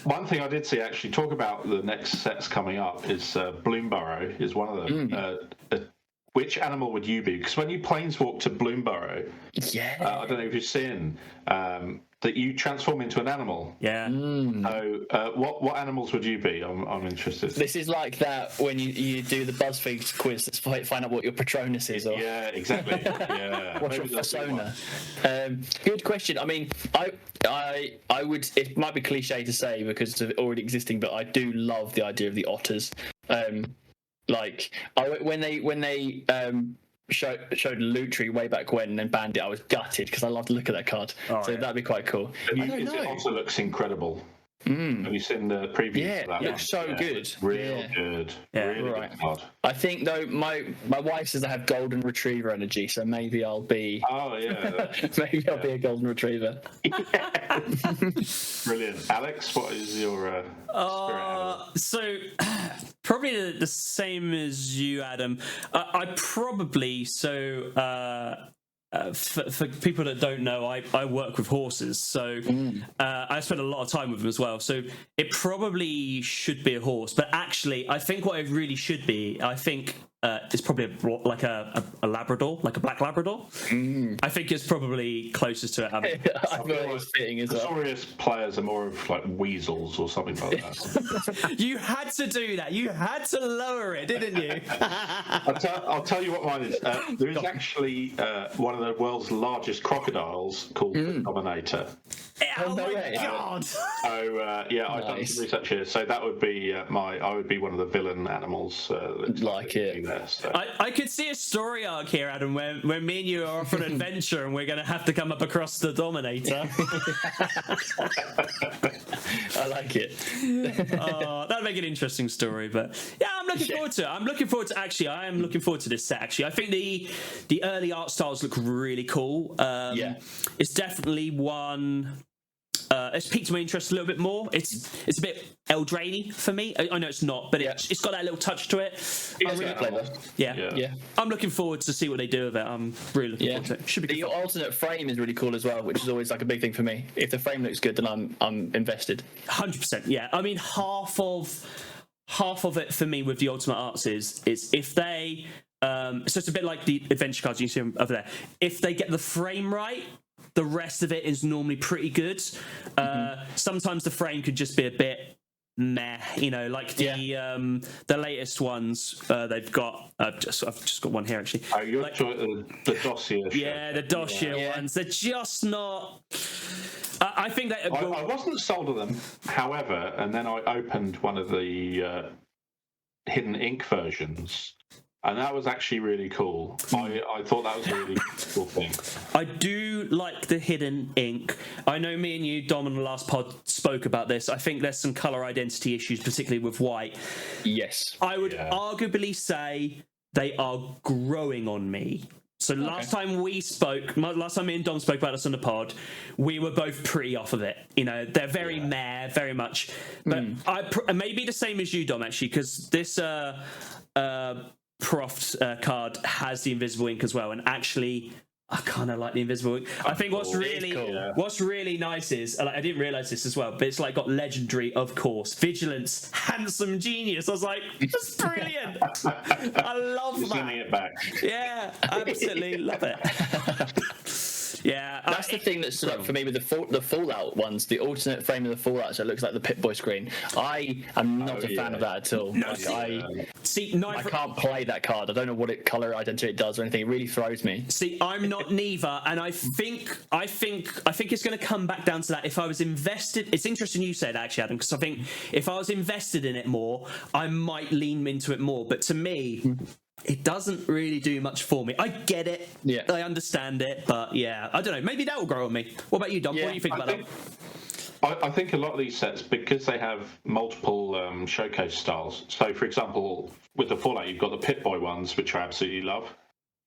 B: one thing I did see actually talk about the next sets coming up is Bloomburrow is one of them. Which animal would you be? Because when you planeswalk to Bloomburrow, I don't know if you've seen that you transform into an animal.
A: Yeah.
B: So what animals would you be? I'm interested.
C: This is like that when you do the BuzzFeed quiz to find out what your Patronus is. Or
B: Yeah, exactly. Yeah.
C: what's your persona? Good question. I mean, I would. It might be cliche to say because of it already existing, but I do love the idea of the otters. When they showed Lutri way back when and then banned it, I was gutted because I love to look at that card. That'd be quite cool.
B: It also looks incredible. Have you seen the preview?
C: Yeah,
B: for that
C: it looks so good.
B: Real good.
A: Yeah.
B: Really good card.
C: I think though my wife says I have golden retriever energy, so maybe I'll be.
B: Oh yeah.
C: Maybe I'll be a golden retriever.
B: Brilliant, Alex. What is your spirit animal?
A: So probably the same as you, Adam. I probably for people that don't know, I work with horses, so I spend a lot of time with them as well. So it probably should be a horse, but actually, I think what it really should be, I think it's probably like a Labrador, like a black Labrador. I think it's probably closest to it.
C: I thought it was fitting as well.
B: Notorious players are more of like weasels or something like that.
A: You had to do that. You had to lower it, didn't you?
B: I'll tell you what mine is. There is actually one of the world's largest crocodiles called the Dominator.
A: Oh my god!
B: So yeah, I've done some research here. So that would be I would be one of the villain animals.
C: Like it.
B: There, so.
A: I could see a story arc here, Adam, where me and you are off an adventure and we're going to have to come up across the Dominator.
C: I like it.
A: That'd make an interesting story, but yeah, I'm looking forward to it. I am looking forward to this set, actually. I think the early art styles look really cool. It's definitely one... it's piqued my interest a little bit more. It's a bit Eldraine for me. I know it's not, but it's got that little touch to it. I'm looking forward to see what they do with it. I'm really looking forward to it. Should be
C: the alternate frame is really cool as well, which is always like a big thing for me. If the frame looks good, then I'm invested.
A: 100%. Yeah, I mean half of it for me with the Ultimate Arts is if they so it's a bit like the adventure cards you see over there. If they get the frame right, the rest of it is normally pretty good. Sometimes the frame could just be a bit meh, like the latest ones they've got. I've just got one here actually.
B: Oh, you're talking the dossier.
A: Yeah, the dossier ones. They're just not. I think that
B: I wasn't sold on them. However, and then I opened one of the hidden ink versions. And that was actually really cool. I thought that was a really cool thing.
A: I do like the hidden ink. I know me and you, Dom, on the last pod spoke about this. I think there's some colour identity issues, particularly with white.
C: Yes.
A: I would arguably say they are growing on me. So last time me and Dom spoke about this on the pod, we were both pretty off of it. They're very meh, very much. But I maybe the same as you, Dom, actually, because this... Proft card has the invisible ink as well, and actually I kind of like the invisible ink. I think what's really nice is I didn't realize this as well, but it's like got legendary, of course, vigilance, handsome genius. I was like, that's brilliant. I love that.
B: Sending it back.
A: Yeah, absolutely love it. Yeah,
C: that's the thing that's for me with the Fallout ones, the alternate frame of the Fallout, so it looks like the Pip-Boy screen. I am not a fan of that at all.
A: No,
C: I can't play that card. I don't know what colour identity it does or anything. It really throws me.
A: See, I'm not neither, and I think it's going to come back down to that. If I was invested, it's interesting you said actually, Adam, because I think if I was invested in it more, I might lean into it more. But to me, it doesn't really do much for me. I get it. Yeah. I understand it. But yeah, I don't know. Maybe that will grow on me. What about you, Dom? What do you think about that?
B: I think a lot of these sets, because they have multiple showcase styles. So, for example, with the Fallout, you've got the Pip-Boy ones, which I absolutely love.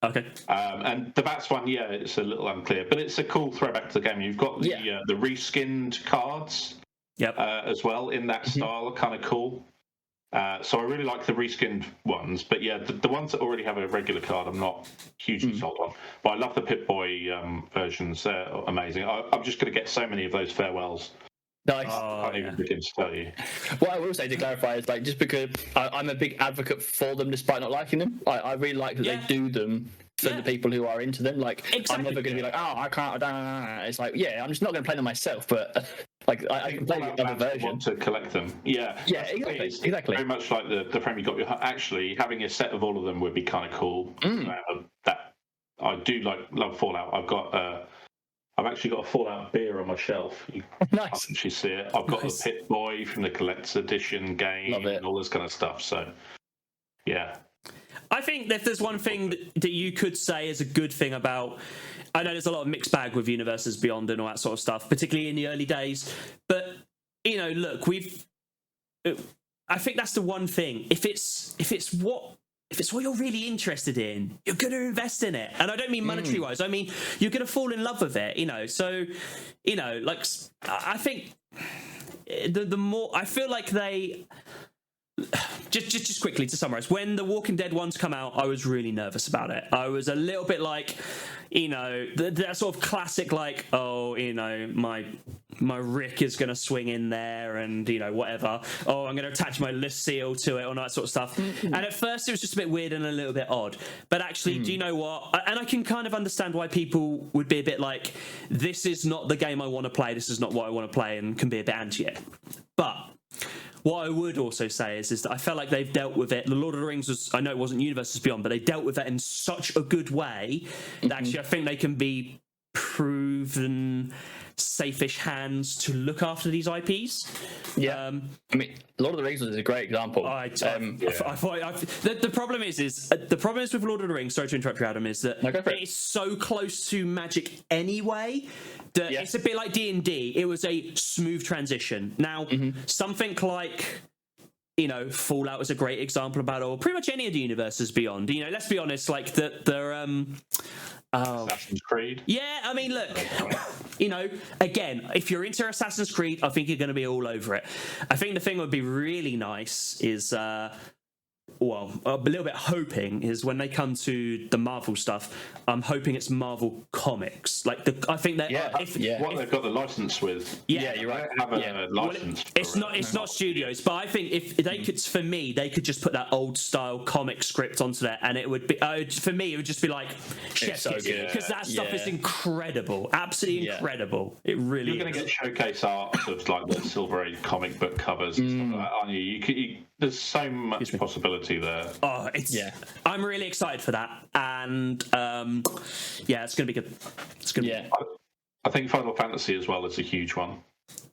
A: Okay.
B: And the Bats one, it's a little unclear, but it's a cool throwback to the game. You've got the reskinned cards as well in that style, kind of cool. So I really like the reskinned ones, but the ones that already have a regular card I'm not hugely sold on. But I love the Pip-Boy versions, they're amazing. I'm just going to get so many of those farewells.
C: Nice.
B: I can't even begin to tell you.
C: What I will say to clarify is just because I'm a big advocate for them despite not liking them, I really like that they do them for the people who are into them. I'm never going to be like, I can't, it's like, I'm just not going to play them myself, but I can play the other version.
B: Want to collect them. Exactly. Very much like the frame you got. Actually, having a set of all of them would be kind of cool. That I do love Fallout. I've actually got a Fallout beer on my shelf. You can't actually see it. I've got the Pip-Boy from the Collector's Edition game and all this kind of stuff. So, yeah.
A: I think if there's one thing that you could say is a good thing about... I know there's a lot of mixed bag with Universes Beyond and all that sort of stuff, particularly in the early days. But, look, I think that's the one thing. If it's what you're really interested in, you're going to invest in it. And I don't mean monetary wise. I mean, you're going to fall in love with it, So, I think the more... I feel like just quickly to summarize, when the Walking Dead ones come out, I was really nervous about it. I was a little bit like, that sort of classic, like, oh, my Rick is going to swing in there and, whatever. Oh, I'm going to attach my Lucille to it, or that sort of stuff. And at first it was just a bit weird and a little bit odd. But actually, do you know what? And I can kind of understand why people would be a bit like, this is not the game I want to play, this is not what I want to play, and can be a bit anti it. But what I would also say is that I felt like they've dealt with it. The Lord of the Rings was, I know it wasn't Universes Beyond, but they dealt with it in such a good way that actually I think they can be proven safe-ish hands to look after these IPs.
C: Yeah, I mean, Lord of the Rings is a great example.
A: The problem is the problem is with Lord of the Rings. Sorry to interrupt you, Adam. Is that it's so close to Magic anyway that it's a bit like D&D. It was a smooth transition. Now, something like, Fallout is a great example about, or pretty much any of the Universes Beyond. Let's be honest, like they're
B: Assassin's Creed.
A: Yeah, I mean, look, again, if you're into Assassin's Creed, I think you're going to be all over it. I think the thing that would be really nice is, a little bit hoping is when they come to the Marvel stuff, I'm hoping it's Marvel Comics. I think that
B: they've got the license with.
A: Yeah,
C: you're right.
B: Have a license.
A: It's not studios, but I think if they could, for me, they could just put that old style comic script onto there, and it would be for me, it would just be like, chef's kiss, because that stuff is incredible, absolutely incredible. It really.
B: You're going to get showcase art of like the Silver Age comic book covers and stuff like that, aren't you? There's so much possibility there.
A: Oh, I'm really excited for that, and it's going to be good. It's going to be.
B: I think Final Fantasy as well is a huge one.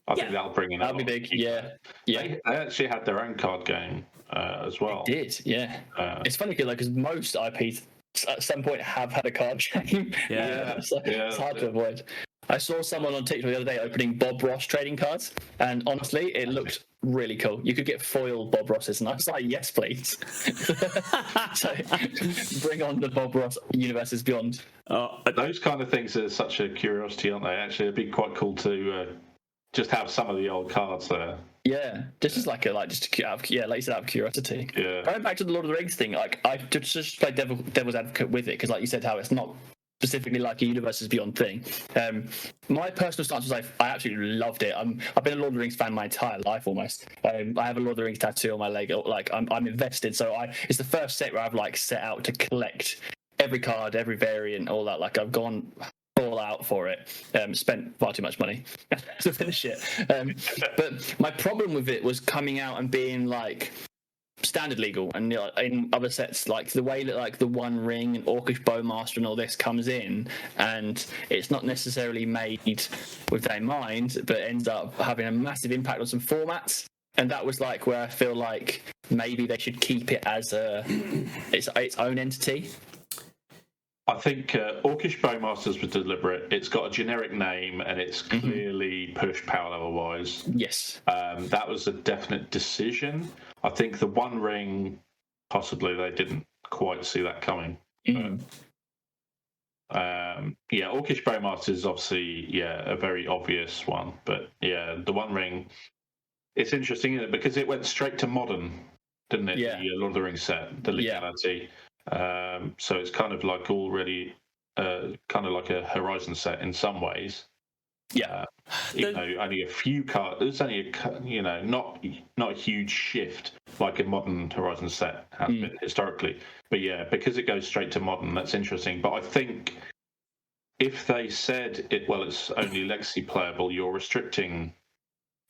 B: I think that'll bring in.
C: That'll be big. Yeah.
B: They actually had their own card game as well.
C: They did. Yeah. It's funny because most IPs at some point have had a card game. It's hard to avoid. I saw someone on TikTok the other day opening Bob Ross trading cards, and honestly, it looked really cool. You could get foil Bob Rosses, and I was like, yes, please. So bring on the Bob Ross Universes Beyond.
B: Those kind of things are such a curiosity, aren't they? Actually, it'd be quite cool to just have some of the old cards there.
C: Yeah, like you said, out of curiosity.
B: Yeah.
C: Going back to the Lord of the Rings thing, like I just play devil's advocate with it, because like you said, how it's not specifically like a Universes Beyond thing. My personal stance was I absolutely loved it. I've been a Lord of the Rings fan my entire life almost. I have a Lord of the Rings tattoo on my leg. Like I'm invested. So it's the first set where I've set out to collect every card, every variant, all that. Like I've gone all out for it. Spent far too much money to finish it. But my problem with it was coming out and being standard legal, and in other sets, like the way that the One Ring and Orcish Bowmaster and all this comes in, and it's not necessarily made with that in mind, but ends up having a massive impact on some formats. And that was where I feel like maybe they should keep it as its own entity.
B: I think Orcish Bowmasters was deliberate. It's got a generic name, and it's clearly pushed power level wise.
C: Yes.
B: That was a definite decision. I think the One Ring, possibly they didn't quite see that coming. Orcish Bowmasters is obviously a very obvious one, but the One Ring, it's interesting, isn't it? Because it went straight to modern, didn't it?
C: Yeah.
B: The Lord of the Rings set, the legality. So it's kind of already kind of like a Horizon set in some ways.
C: Yeah.
B: Only a few cards. There's only not a huge shift like a modern Horizon set has been historically. But because it goes straight to modern, that's interesting. But I think if they said it's only legacy playable, you're restricting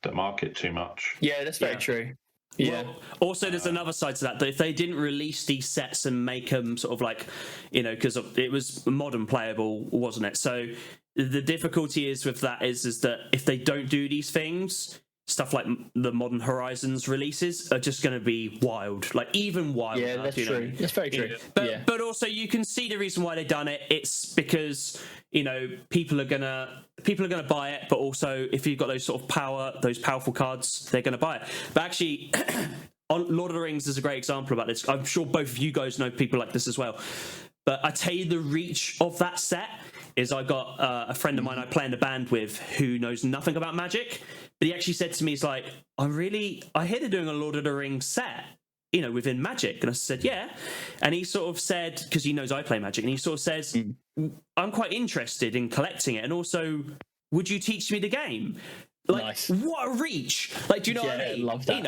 B: the market too much.
C: Yeah, that's very true. Yeah.
A: Well, also, there's another side to that if they didn't release these sets and make them sort of because it was modern playable, wasn't it? So the difficulty is with that is that if they don't do these things, stuff like the Modern Horizons releases are just going to be wild, even wilder.
C: Yeah, that's true. That's very true.
A: But also, you can see the reason why they've done it. It's because people are gonna buy it, but also if you've got those powerful cards, they're gonna buy it. But actually, on Lord of the Rings is a great example about this. I'm sure both of you guys know people like this as well. But I tell you, the reach of that set is I got a friend of mine I play in the band with who knows nothing about Magic, but he actually said to me, he's like, I hear they're doing a Lord of the Rings set, within Magic. And I said, yeah. And he sort of said, because he knows I play Magic, and he sort of says, I'm quite interested in collecting it. And also, would you teach me the game? Like,
C: nice.
A: What a reach! Like, do you know what I mean?
C: Love that.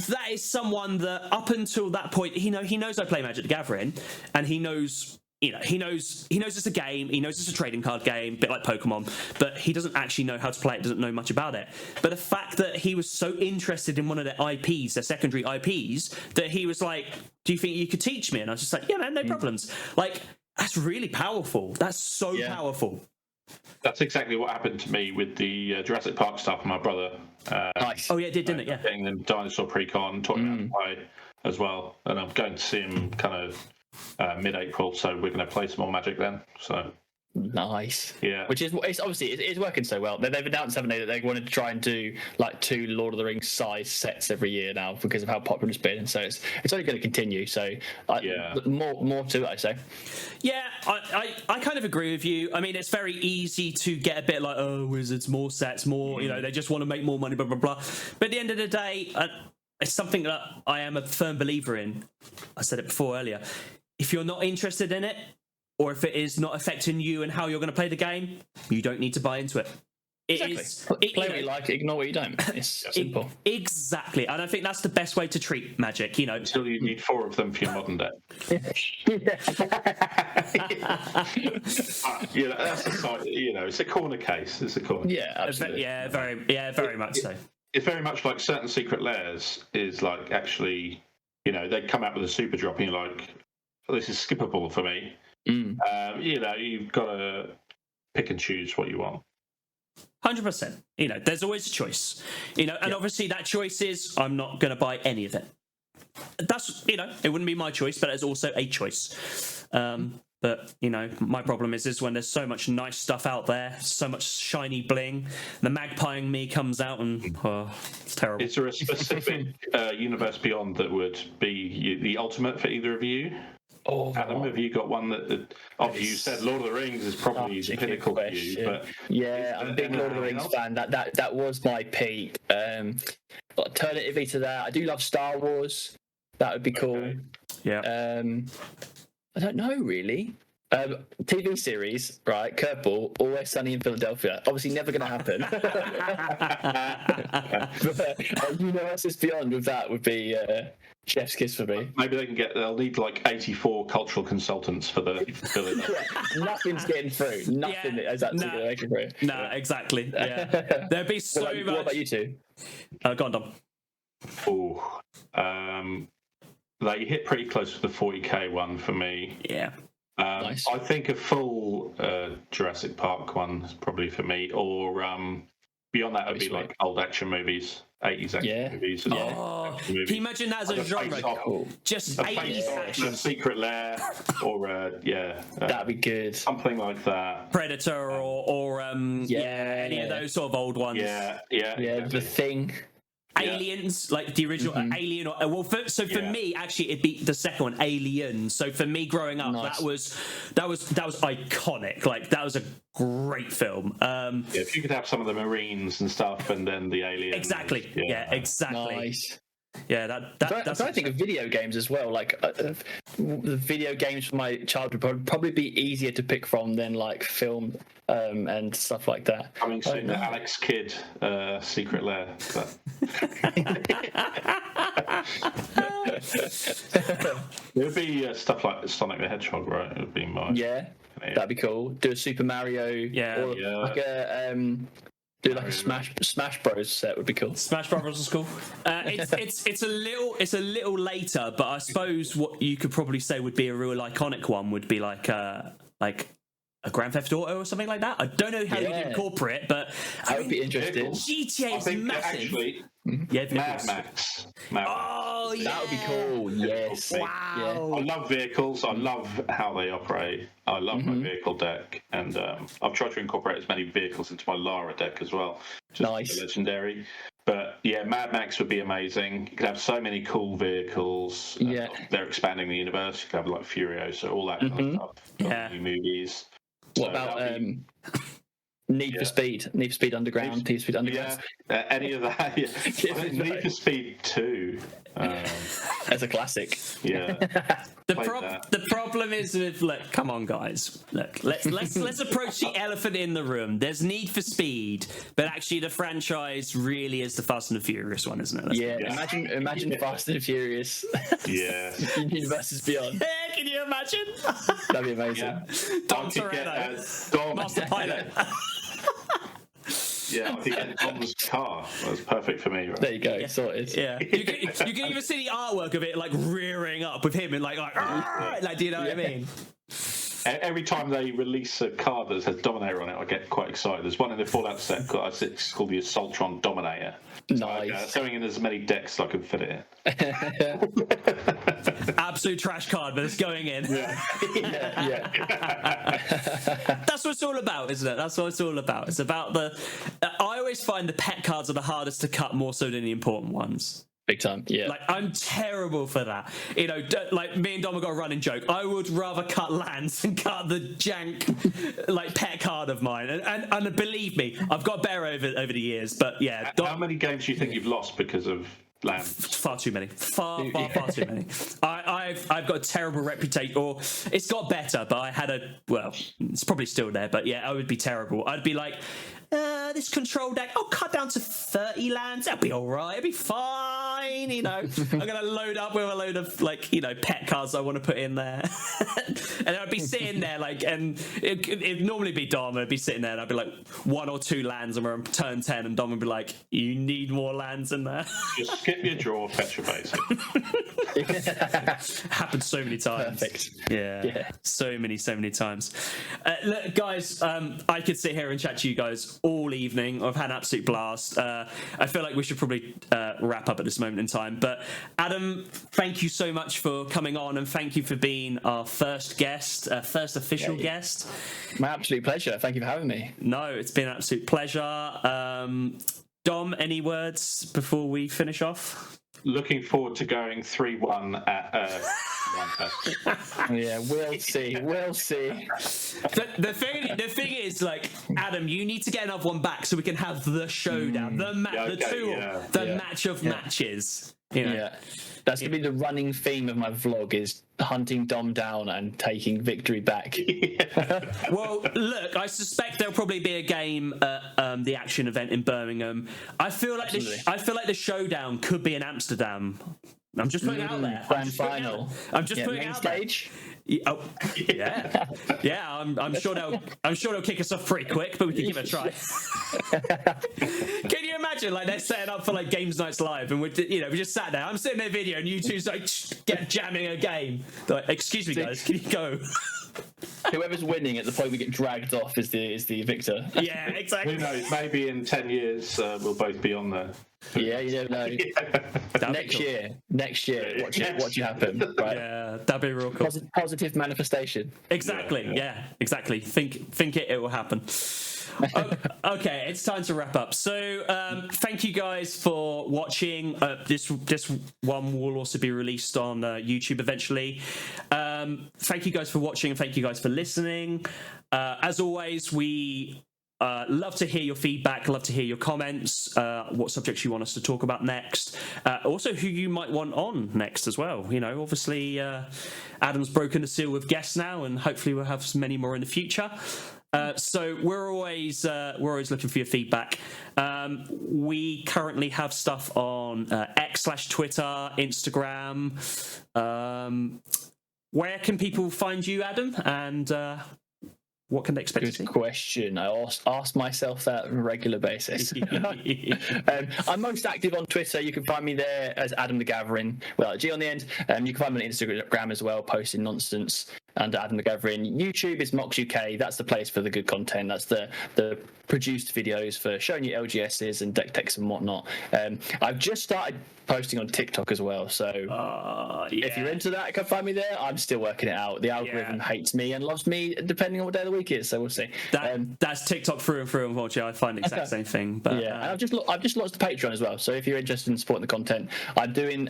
A: That is someone that up until that point, he knows I play Magic the Gathering, and he knows it's a game, he knows it's a trading card game, a bit like Pokemon, but he doesn't actually know how to play it, doesn't know much about it. But the fact that he was so interested in one of their IPs, their secondary IPs, that he was like, do you think you could teach me? And I was just like, yeah, man, no problems. Like, that's really powerful. That's so powerful.
B: That's exactly what happened to me with the Jurassic Park stuff. My brother.
C: Nice.
A: Oh yeah, it did, didn't it? Yeah.
B: Getting them Dinosaur Precon, talking about to play as well, and I'm going to see him kind of mid-April, so we're going to play some more Magic then. So.
C: Nice.
B: Yeah.
C: Which is obviously it's working so well. They've announced, haven't they, that they wanted to try and do like 2 Lord of the Rings size sets every year now because of how popular it's been, and so it's only going to continue. So more to it, I say.
A: Yeah, I kind of agree with you. I mean, it's very easy to get a bit like, oh, Wizards, more sets, more, they just want to make more money, blah, blah, blah. But at the end of the day, it's something that I am a firm believer in. I said it before earlier. If you're not interested in it, or if it is not affecting you and how you're going to play the game, you don't need to buy into it.
C: Play what you like, ignore what you don't. It's simple.
A: Exactly. And I think that's the best way to treat Magic,
B: Until you need 4 of them for your modern deck. That's a side, it's a corner case. It's a corner case.
C: Yeah, absolutely.
A: Very much so.
B: It's very much like certain secret lairs is like actually, they come out with a super drop and you're like, oh, this is skippable for me. You've got to pick and choose what you want.
A: 100%. There's always a choice. And obviously that choice is I'm not going to buy any of it. That's it wouldn't be my choice, but it's also a choice. But my problem is when there's so much nice stuff out there, so much shiny bling, the magpieing me comes out and it's terrible.
B: Is there a specific universe beyond that would be the ultimate for either of you? Adam, have you got one that obviously you said Lord of the Rings is probably the pinnacle for you, but
C: I'm a big Lord of the Rings fan. That was my peak. Alternatively to that, I do love Star Wars. That would be cool.
B: Okay.
A: Yeah.
C: I don't know really. TV series, right? Curveball, Always Sunny in Philadelphia. Obviously, never going to happen. But Universes Beyond with that would be chef's kiss for me.
B: Maybe they'll need like 84 cultural consultants for the Philadelphia.
C: Nothing's getting through. Nothing is actually going to make it through.
A: No, exactly. Yeah. There'd be so much.
C: What about you two?
A: Go on, Dom.
B: They hit pretty close to the 40k one for me.
A: Yeah.
C: Nice.
B: I think a full Jurassic Park one is probably for me, or beyond that would be like old action movies, 80s action movies.
A: Can you imagine that as a genre?
C: Cool.
A: Just 80s action.
B: Secret Lair, or
C: that'd be good.
B: Something like that.
A: Predator, or any of those sort of old ones.
B: Yeah.
C: The Thing.
A: Aliens, like the original Alien. For me, actually, it'd be the second one, Alien. So for me, growing up, that was iconic. Like that was a great film.
B: If you could have some of the Marines and stuff, and then the aliens.
A: Exactly. Yeah, exactly.
C: Nice.
A: Yeah, that's.
C: I think of video games as well. Like the video games from my childhood would probably be easier to pick from than like film and stuff like that.
B: Coming soon, the Alex Kidd Secret Lair. It would be stuff like Sonic the Hedgehog, right? It would be my
C: that'd be cool. Do a Super Mario, like a do like a Smash Bros set would be cool.
A: Smash Bros is cool. It's a little later, but I suppose what you could probably say would be a real iconic one would be like a Grand Theft Auto or something like that. I don't know how you'd incorporate it, but
C: I would be interested.
A: GTA is massive.
B: Actually, Mad Max.
A: Oh, yeah.
C: That would be cool. Yes.
A: Wow.
C: Yeah.
B: I love vehicles. I love how they operate. I love my vehicle deck, and I've tried to incorporate as many vehicles into my Lara deck as well. Just legendary. But yeah, Mad Max would be amazing. You could have so many cool vehicles.
C: Yeah.
B: They're expanding the universe. You could have like Furiosa, all that kind of stuff.
A: Yeah.
B: New movies.
C: What about Need for Speed? Need for Speed Underground, Need for Speed Underground?
B: Yeah, any of that. Yeah. Need for Speed 2.
C: That's a classic.
B: Yeah.
A: The problem is with come on guys, let's approach the elephant in the room. There's Need for Speed, but actually the franchise really is the Fast and the Furious one, isn't it?
C: Imagine Fast and Furious.
B: Yeah.
C: Universes Beyond.
A: Can you imagine?
C: That'd be amazing.
B: Yeah.
A: Dom Toretto, Master Pilot.
B: Yeah, I could get Dom's car. That was perfect for me. Right?
C: There you go, sorted.
A: Yeah, you can even see the artwork of it like rearing up with him and like do you know what I mean?
B: Every time they release a card that says Dominator on it, I get quite excited. There's one in the Fallout set it's called the Assaultron Dominator.
C: Nice.
B: So, throwing in as many decks as I can fit it in.
A: Absolute trash card, but it's going in.
C: Yeah.
A: That's what it's all about, isn't it? That's what it's all about. It's about I always find the pet cards are the hardest to cut more so than the important ones.
C: Big time, yeah.
A: Like, I'm terrible for that. You know, like, me and Dom have got a running joke. I would rather cut lands than cut the jank, like, pet card of mine. And believe me, I've got better over the years. But, yeah.
B: How many games do you think you've lost because of lands?
A: Far too many. Far too many. I've got a terrible reputation. Or, it's got better, but I had it's probably still there. But, yeah, I would be terrible. I'd be like... this control deck, I'll cut down to 30 lands. That'll be all right. It'll be fine. You know, I'm gonna load up with a load of pet cards I want to put in there, and I'd be sitting there and it'd normally be Dom. I'd be sitting there, and I'd be like 1 or 2 lands, and we're on turn 10, and Dom would be like, "You need more lands in there."
B: Just skip your draw, Petra Basic.
A: Happened so many times.
C: Perfect.
A: Yeah. So many times. Look, guys, I could sit here and chat to you guys all evening. I've had an absolute blast. I feel like we should probably wrap up at this moment in time. But Adam, thank you so much for coming on, and thank you for being our first guest, first official guest.
C: My absolute pleasure. Thank you for having me.
A: No, it's been an absolute pleasure. Dom, any words before we finish off?
B: Looking forward to going 3-1 at
C: Yeah, we'll see.
A: The thing is, like, Adam, you need to get another one back so we can have the showdown, match of matches. You know?
C: Yeah, that's gonna be the running theme of my vlog: is hunting Dom down and taking victory back.
A: Well, look, I suspect there'll probably be a game at the Action event in Birmingham. I feel like the showdown could be in Amsterdam. I'm just putting it out there.
C: Grand final.
A: I'm just putting it
C: main
A: out
C: stage.
A: Yeah. I'm sure they'll kick us off pretty quick, but we can give it a try. Can you imagine, like, they're setting up for like games nights live, and we just sat there. I'm sitting there video, and you two's like jamming a game. They're like, excuse me, guys, can you go?
C: Whoever's winning at the point we get dragged off is the victor.
A: Yeah, exactly.
B: Who knows? Maybe in 10 years we'll both be on there.
C: Yeah, you never know. Next year, watch it happen. Right?
A: Yeah, that'd be real cool.
C: Positive manifestation.
A: Exactly. Yeah, exactly. Think it will happen. Okay, it's time to wrap up. So, thank you guys for watching. This one will also be released on YouTube eventually. Thank you guys for watching, and thank you guys for listening. As always, we love to hear your feedback, love to hear your comments, what subjects you want us to talk about next, also who you might want on next as well. You know, obviously Adam's broken the seal with guests now, and hopefully we'll have many more in the future. So we're always looking for your feedback. We currently have stuff on X/Twitter, Instagram. Where can people find you, Adam? And what can they expect to see?
C: Good question. I ask myself that on a regular basis. I'm most active on Twitter. You can find me there as Adam the Gathering, without a G on the end. You can find me on Instagram as well, posting nonsense under Adam the Gathering. YouTube is Mox UK. That's the place for the good content. That's the produced videos for showing you LGSs and deck techs and whatnot. I've just started posting on TikTok as well, so if you're into that, come find me there. I'm still working it out. The algorithm hates me and loves me depending on what day of the week it is, so we'll see.
A: That's TikTok through and through, unfortunately. I find the exact same thing. But
C: and I've just launched the Patreon as well, so if you're interested in supporting the content, I'm doing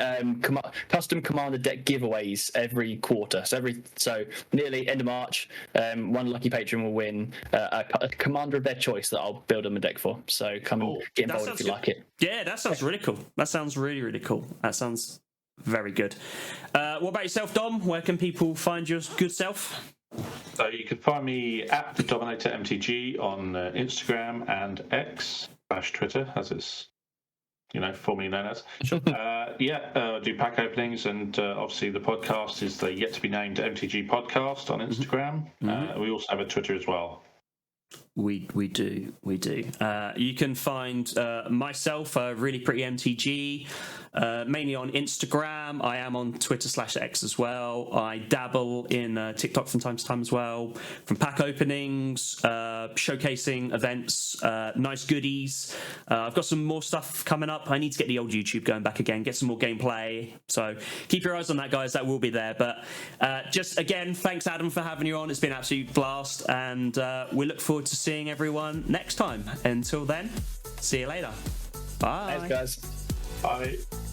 C: custom Commander deck giveaways every quarter. So nearly end of March, one lucky patron will win a commander of their choice that I'll build them a deck for. So come and get involved if you like it.
A: Yeah, that sounds really cool. That sounds really, really cool. That sounds very good. What about yourself, Dom? Where can people find your good self?
B: So you can find me at the Dominator MTG on Instagram and X/Twitter, as it's formerly known as. Do pack openings, and obviously the podcast is the yet to be named MTG podcast on Instagram. We also have a Twitter as well.
A: We do. You can find myself, ReallyPrettyMTG, mainly on Instagram. I am on Twitter/X as well. I dabble in TikTok from time to time as well. From pack openings, showcasing events, nice goodies. I've got some more stuff coming up. I need to get the old YouTube going back again, get some more gameplay. So keep your eyes on that, guys. That will be there. But just again, thanks, Adam, for having you on. It's been an absolute blast, and we look forward to seeing everyone next time. Until then, see you later. Bye.
C: Thanks, guys.
B: Bye.